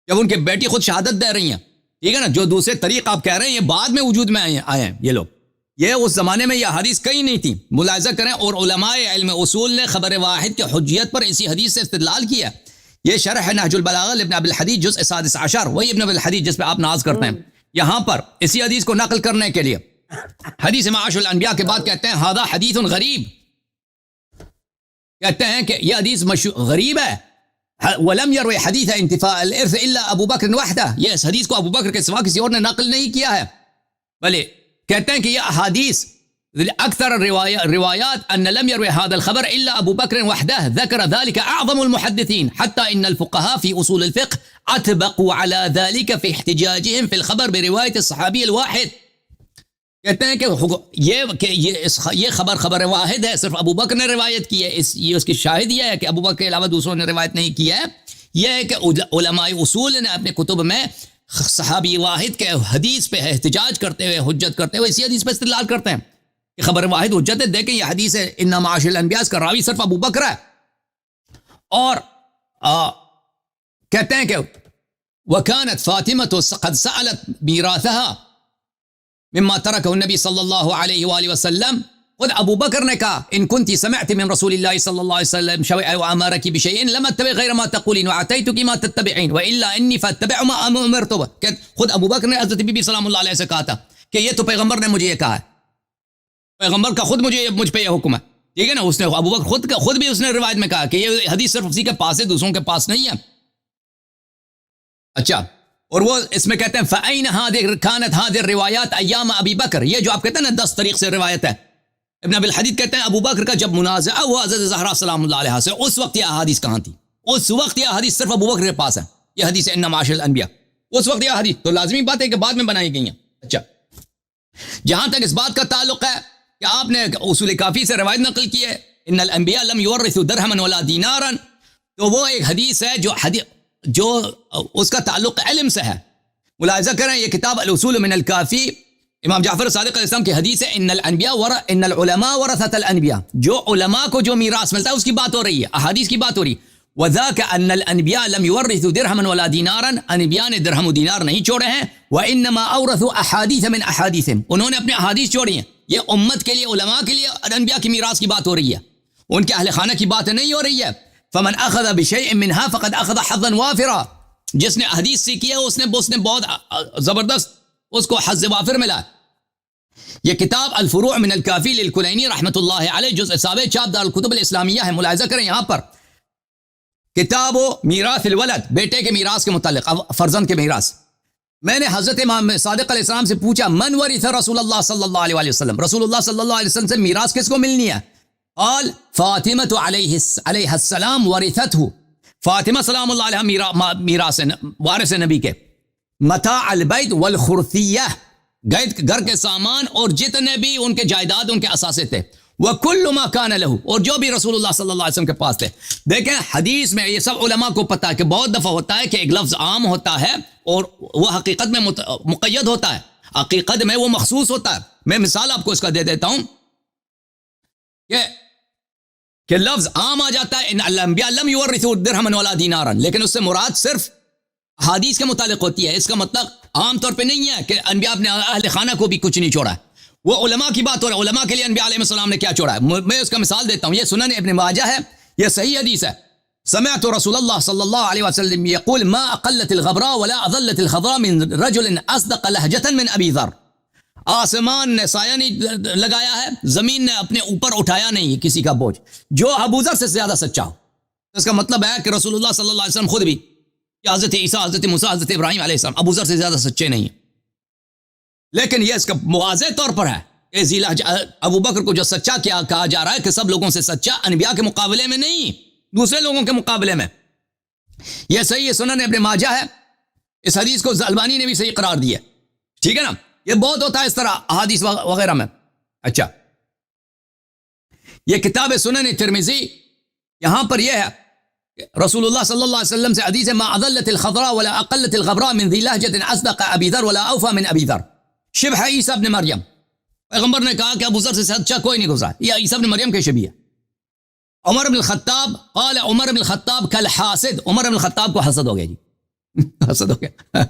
جب ان کے بیٹی خود شہادت دے رہی ہیں. ٹھیک ہے نا، جو دوسرے طریق آپ کہہ رہے ہیں یہ بعد میں وجود میں آئے ہیں یہ لوگ، یہ اس زمانے میں یہ حدیث کہیں نہیں تھی. ملاحظہ کریں، اور علماء علم اصول نے خبر واحد کی حجیت پر اسی حدیث سے استدلال کیا. یہ شرح نہج البلاغہ ابن ابی الحدید جزء 16، وہی ابن ابی الحدید جس پہ آپ ناز کرتے ہیں. یہاں پر اسی حدیث کو نقل کرنے کے لیے حدیث معاش الانبیاء کے بعد کہتے ہیں ھذا حدیث غریب، کہتے ہیں کہ یہ حدیث غریب ہے. ولم يروي حديث انتفاء الارث الا ابو بکر وحده، یہ اس حدیث کو ابو بکر کے سوا کسی اور نے نقل نہیں کیا ہے. بلے کہتے ہیں کہ یہ احادیث اکثر الروایات ان لم يروي هذا الخبر الا ابو بکر وحده، ذكر ذلك اعظم المحدثين حتى ان الفقهاء في اصول الفقه اطبقوا على ذلك في احتجاجهم في الخبر بروايه الصحابي الواحد. کہتے ہیں کہ یہ خبر واحد ہے، صرف ابو بکر نے روایت کی ہے. یہ اس کی شاہد یہ ہے کہ ابو بکر کے علاوہ دوسروں نے روایت نہیں کی ہے. یہ ہے کہ علماء اصول نے اپنے کتب میں صحابی واحد کے حدیث پہ احتجاج کرتے ہوئے، حجت کرتے ہوئے اسی حدیث پہ استدلال کرتے ہیں کہ خبر واحد حجت ہے. دیکھیں یہ حدیث ہے ان معاش الانبیاء کا راوی صرف ابو بکر ہے. اور کہتے ہیں کہ وكانت فاطمة قد سألت میراثها مما تركه النبي صلی اللہ علیہ وآلہ وسلم. خود ابو بکر نے کہا ان كنت سمعت من رسول الله صلی اللہ علیہ وسلم شيئا وامرك بشيء لم اتبع غير ما تقولين واتيتك ما تتبعين والا اني فاتبع ما امرت به. خود ابو بکر نے حضرت بی بی سلام اللہ علیہ سے کہا تھا کہ یہ تو پیغمبر نے مجھے یہ کہا ہے، پیغمبر کا خود مجھ پہ یہ حکم ہے. ٹھیک ہے نا، اس نے ابو بکر خود بھی اس نے روایت میں کہا کہ یہ حدیث صرف اسی کے پاس ہے، دوسروں کے پاس نہیں ہے. اچھا، اور وہ اس میں کہتے ہیں فَأَيْنَ كَانَتْ هَذِهِ الرِّوَايَاتِ أَيَّامَ أَبِي بَكْر. یہ جو آپ کہتے ہیں نا 10 طریق سے روایت ہے، ابن ابی الحدید کہتے ہیں ابو بکر کا جب منازعہ ہوا حضرت زہرا سلام اللہ علیہ سے، اس وقت یہ احادیث کہاں تھی؟ اس وقت یہ احادیث صرف ابو بکر کے پاس ہے. یہ حدیث ہے ان معاشر الانبیاء، اس وقت یہ حدیث تو لازمی بات ہے کہ بعد میں بنائی گئی ہیں. اچھا، جہاں تک اس بات کا تعلق ہے کہ آپ نے اصول کافی سے روایت نقل کی ہے ان الانبیاء لم یورثوا درہما ولا دینارا، تو وہ ایک حدیث ہے جو اس کا تعلق علم سے ہے. ملاحظہ کریں یہ کتاب الاصول من الکافی امام جعفر صادق علیہ السلام کی حدیث ہے ان العلماء ورثۃ الانبیاء، جو علماء کو جو میراث ملتا ہے اس کی بات ہو رہی ہے، احادیث کی بات ہو رہی ہے. وَذَاكَ أَنَّ الْأَنْبِيَاءَ لَمْ يُوَرِّثُوا دِرْهَمًا وَلَا دِينَارًا، انبیاء نے درہم و دینار نہیں چھوڑے ہیں. وَإِنَّمَا أَوْرَثُوا أَحَادِيثَ مِنْ أَحَادِيثِهِمْ، انہوں نے اپنے احادیث چھوڑی ہیں. یہ امت کے لیے، علماء کے لیے انبیاء کی میراث کی بات ہو رہی ہے، ان کے اہل خانہ کی بات نہیں ہو رہی ہے. فَمَنْ أَخَذَ بِشَيْءٍ مِنْهَا فَقَدْ أَخَذَ حَظًّا وَافِرًا، جس نے حدیث سیکھی ہے اس نے بہت زبردست اس کو حظ وافر ملا. یہ کتاب الفروع من الکافی للکلینی رحمۃ اللہ علیہ جزء 7 چاپ دار الکتب الاسلامیہ ہے. ملاحظہ کریں یہاں پر کتاب و میراث الولد، بیٹے کے میراث کے متعلق، فرزند کے میراث. میں نے حضرت امام صادق علیہ السلام سے پوچھا من ورث رسول اللہ صلی اللہ علیہ وسلم، رسول اللہ صلی اللہ علیہ وسلم سے میراث کس کو ملنی ہے؟ قال فاطمہ علیہ السلام ورثته، فاطمہ سلام اللہ علیہ میراث وارث نبی کے. متاع البیت والخرثیہ، گھر کے سامان اور جتنے بھی ان کے جائیداد ان کے اثاثے تھے. وَكُلُّ مَا كَانَ لَهُ، اور جو بھی رسول اللہ صلی اللہ علیہ وسلم کے پاس تھے. دیکھیں حدیث میں یہ سب علماء کو پتہ ہے کہ بہت دفعہ ہوتا ہے کہ ایک لفظ عام ہوتا ہے اور وہ حقیقت میں مقید ہوتا ہے، حقیقت میں وہ مخصوص ہوتا ہے. میں مثال آپ کو اس کا دے دیتا ہوں کہ لفظ عام آ جاتا ہے ان الانبیاء لم یورثوا درہما ولا دینارا، لیکن اس سے مراد صرف حدیث کے متعلق ہوتی ہے. اس کا مطلب عام طور پہ نہیں ہے کہ انبیاء اپنے اہل خانہ کو بھی کچھ نہیں چھوڑا. وہ علماء کی بات ہو رہا ہے، علماء کے لیے انبیاء علیہ السلام نے کیا چھوڑا ہے. میں اس کا مثال دیتا ہوں. یہ سنن ابن ماجہ ہے، یہ صحیح حدیث ہے. سمعت رسول اللہ صلی اللہ علیہ وسلم یقول ما اقلت الغبراء ولا اضلت الخضراء من رجل اصدق لہجة من ابی ذر. آسمان نے سایہ نہیں لگایا ہے، زمین نے اپنے اوپر اٹھایا نہیں کسی کا بوجھ جو ابو ذر سے زیادہ سچا ہو. اس کا مطلب ہے کہ رسول اللہ صلی اللہ علیہ وسلم خود بھی، کہ حضرت عیسیٰ، حضرت موسیٰ، حضرت ابراہیم علیہ السلام ابو ذر سے زیادہ سچے نہیں ہیں. لیکن یہ اس کا واضح طور پر ہے کہ ذی لہجہ ابو بکر کو جو سچا کیا کہا جا رہا ہے کہ سب لوگوں سے سچا، انبیاء کے مقابلے میں نہیں، دوسرے لوگوں کے مقابلے میں. یہ صحیح سنن ابن ماجہ ہے. اس حدیث کو البانی نے بھی صحیح قرار دیا. ٹھیک ہے نا، یہ بہت ہوتا ہے اس طرح احادیث وغیرہ میں. اچھا، یہ کتاب سنن ترمذی، یہاں پر یہ ہے رسول اللہ صلی اللہ علیہ وسلم سے حدیث ہے ما اضلت الخضراء ولا اقلت الغبراء من ذی لہجة اصدق ابی ذر ولا اوفى من ابی ذر. شبہ عیسیٰ ابن مریم، پیغمبر نے کہا کہ ابو ذر سے سچا کوئی نہیں گزرا، یہ عیسیٰ ابن مریم کے شبیہ. عمر بن الخطاب قال عمر بن الخطاب کالحاسد، عمر بن الخطاب کو حسد ہو گیا جی حسد ہو گیا.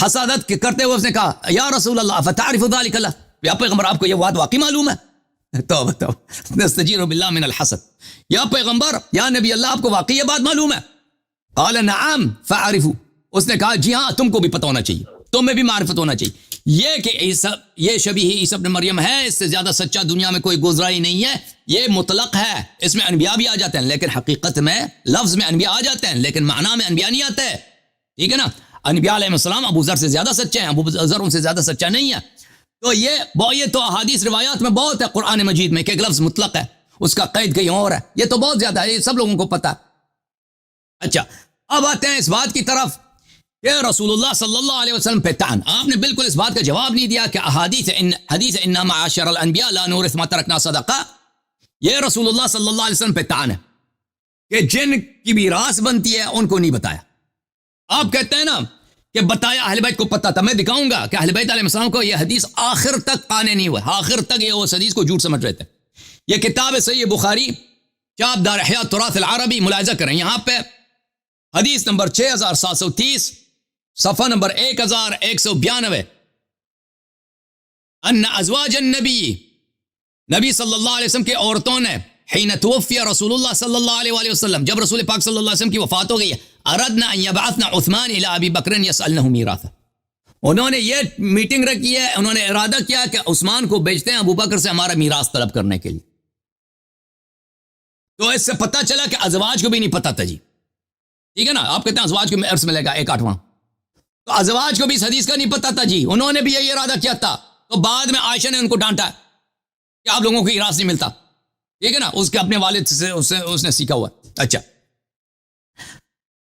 حسادت کرتے ہوئے اس نے کہا یا رسول اللہ فتعرف ذلك اللہ، یا پیغمبر آپ کو یہ بات واقعی معلوم ہے؟ توبہ توبہ، نستجیر باللہ من الحسد. یا پیغمبر، یا نبی اللہ، آپ کو واقعی یہ بات معلوم ہے؟ قال نعم فاعرفوا، اس نے کہا جی ہاں تم کو بھی پتہ ہونا چاہیے، تمہیں بھی معرفت ہونا چاہیے. یہ کہ یہ شبیہ عیسیٰ ابن مریم ہے، اس سے زیادہ سچا دنیا میں کوئی گزرا ہی نہیں ہے. یہ مطلق ہے، اس میں انبیاء بھی آ جاتے ہیں لیکن حقیقت میں لفظ میں انبیاء آ جاتے ہیں لیکن معنی میں انبیاء نہیں آتے. ٹھیک ہے نا، انبیاء علیہ السلام ابو ذر سے زیادہ سچے ہیں، ابو ذر ان سے زیادہ سچا نہیں ہے. تو یہ تو احادیث روایات میں بہت ہے قرآن مجید میں کہ ایک لفظ مطلق ہے، اس کا قید کہیں اور ہے. یہ تو بہت زیادہ ہے، یہ سب لوگوں کو پتہ ہے. اچھا، اب آتے ہیں اس بات کی طرف کہ رسول اللہ صلی اللہ علیہ وسلم پہ طعن. آپ نے بالکل اس بات کا جواب نہیں دیا کہ حدیث انا معاشر الانبیاء لا نورث ما ترکنا صدقہ، یہ رسول اللہ صلی اللہ علیہ وسلم پہ طعن ہے کہ جن کی میراث بنتی ہے ان کو نہیں بتایا. آپ کہتے ہیں نا کہ بتایا، اہل بیت کو پتہ تھا. میں دکھاؤں گا کہ اہل بیت علیہ السلام کو یہ حدیث آخر تک قانے نہیں ہوئے، آخر تک یہ اس حدیث کو جھوٹ سمجھ رہے تھے. یہ کتاب ہے صحیح بخاری، چاپ دار احیاء تراث العربی. ملاحظہ کریں یہاں پہ حدیث نمبر 6730، صفحہ نمبر 1192. ان ازواج النبی، نبی صلی اللہ علیہ وسلم کے عورتوں نے حین توفی رسول اللہ صلی اللہ علیہ وسلم، جب رسول پاک صلی اللہ علیہ وسلم کی وفات ہو گئی، اردنا ان یبعثنا عثمان الی ابی بکر یسألنہ میراثہ، انہوں نے یہ میٹنگ رکھی ہے، انہوں نے ارادہ کیا کہ عثمان کو بھیجتے ہیں ابو بکر سے ہمارا میراث طلب کرنے کے لیے. تو اس سے پتہ چلا کہ ازواج کو بھی نہیں پتہ تھا جی. ٹھیک ہے نا، آپ کہتے ہیں ازواج کو عرص ملے گا 1/8، تو ازواج کو بھی اس حدیث کا نہیں پتہ تھا جی. انہوں نے بھی یہی ارادہ کیا تھا. تو بعد میں عائشہ نے ان کو ڈانٹا کہ آپ لوگوں کو میراث نہیں ملتا. ٹھیک ہے نا، اس کے اپنے والد سے اس نے سیکھا ہوا. اچھا،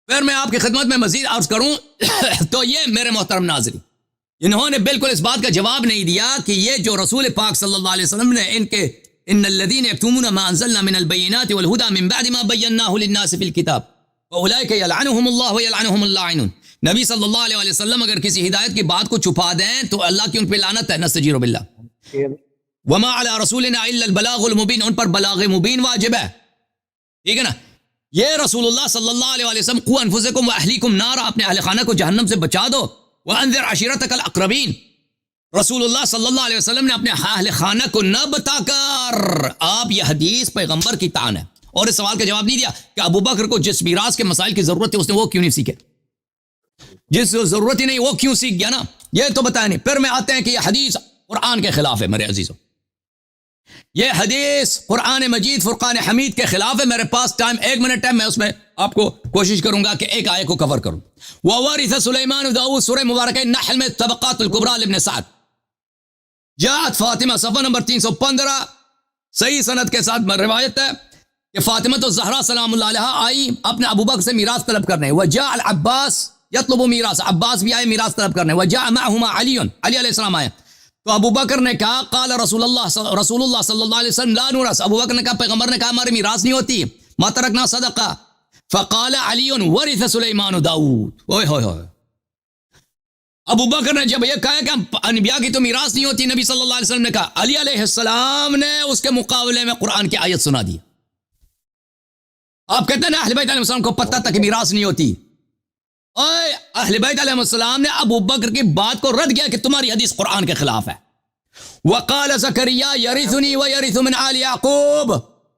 پھر میں آپ کی خدمت میں مزید عرض کروں تو یہ میرے محترم ناظرین، انہوں نے بالکل اس بات کا جواب نہیں دیا کہ یہ جو رسول پاک صلی اللہ علیہ وسلم نے ان الذین یکتمون ما انزلنا من البینات والہدی من بعد ما بیناہ للناس فی الکتاب فاولئک یلعنهم اللہ ویلعنهم اللاعنون، نبی صلی اللہ علیہ وسلم اگر کسی ہدایت کی بات کو چھپا دیں تو اللہ کی ان پہ لعنت ہے، نستجیر باللہ، وما علی رسولنا الا البلاغ المبین، ان پر بلاغ مبین واجب ہے، ٹھیک ہے نا۔ یہ رسول اللہ صلی اللہ علیہ وسلم قوا انفسکم واہلیکم نارا، اپنے اہل خانہ کو جہنم سے بچا دو، وانذر عشیرتک الاقربین، رسول اللہ صلی اللہ علیہ وسلم نے اپنے اہل خانہ کو نہ بتا کر، آپ یہ حدیث پیغمبر کی طعن ہے، اور اس سوال کا جواب نہیں دیا کہ ابو بکر کو جس میراث کے مسائل کی ضرورت ہے اس نے وہ کیوں نہیں سیکھے، جس ضرورت ہی نہیں وہ کیوں سیکھ گیا نا، یہ تو بتایا نہیں۔ پھر میں آتے ہیں کہ یہ حدیث قرآن کے خلاف ہے میرے عزیزوں، یہ حدیث قرآن مجید فرقان حمید کے خلاف ہے۔ میرے پاس ٹائم 1 منٹ ہے، میں اس میں آپ کو کوشش کروں گا کہ ایک آیت کو کور کروں۔ وَوَرِثَ سُلَيْمَانُ داؤد، سورہ مبارکہ نحل میں طبقات الکبریٰ لابن سعد، جاءت فاطمہ، صفحہ نمبر 315، صحیح سند کے ساتھ روایت ہے کہ فاطمہ تو زہرا سلام اللہ علیہا آئی اپنے ابو بکر سے میراث طلب کرنے، وجاء العباس یطلب میراث، عباس بھی آئے میراث طلب کرنے، وجاء معهما علی، علی علیہ السلام آئے، تو ابو بکر نے کہا قال رسول اللہ صلی اللہ علیہ وسلم لا نورث، ابو بکر نے کہا پیغمبر نے کہا ہماری میراث نہیں ہوتی، ما ترکنا صدقہ، فقال علی ورث سلیمان داؤد، اوئے ہوئے ہوئے، ابو بکر نے جب یہ کہا کہ انبیاء کی تو میراث نہیں ہوتی، نبی صلی اللہ علیہ وسلم نے کہا، علی علیہ السلام نے اس کے مقابلے میں قرآن کی آیت سنا دی۔ آپ کہتے ہیں نا اہل بیت علیہ السلام کو پتہ تک میراث نہیں ہوتی، اوے اہل بیت علیہ السلام نے ابو بکر کی بات کو رد کیا کہ تمہاری حدیث قرآن کے خلاف ہے۔ وقال زکریا یرثنی ویرث من آل یعقوب،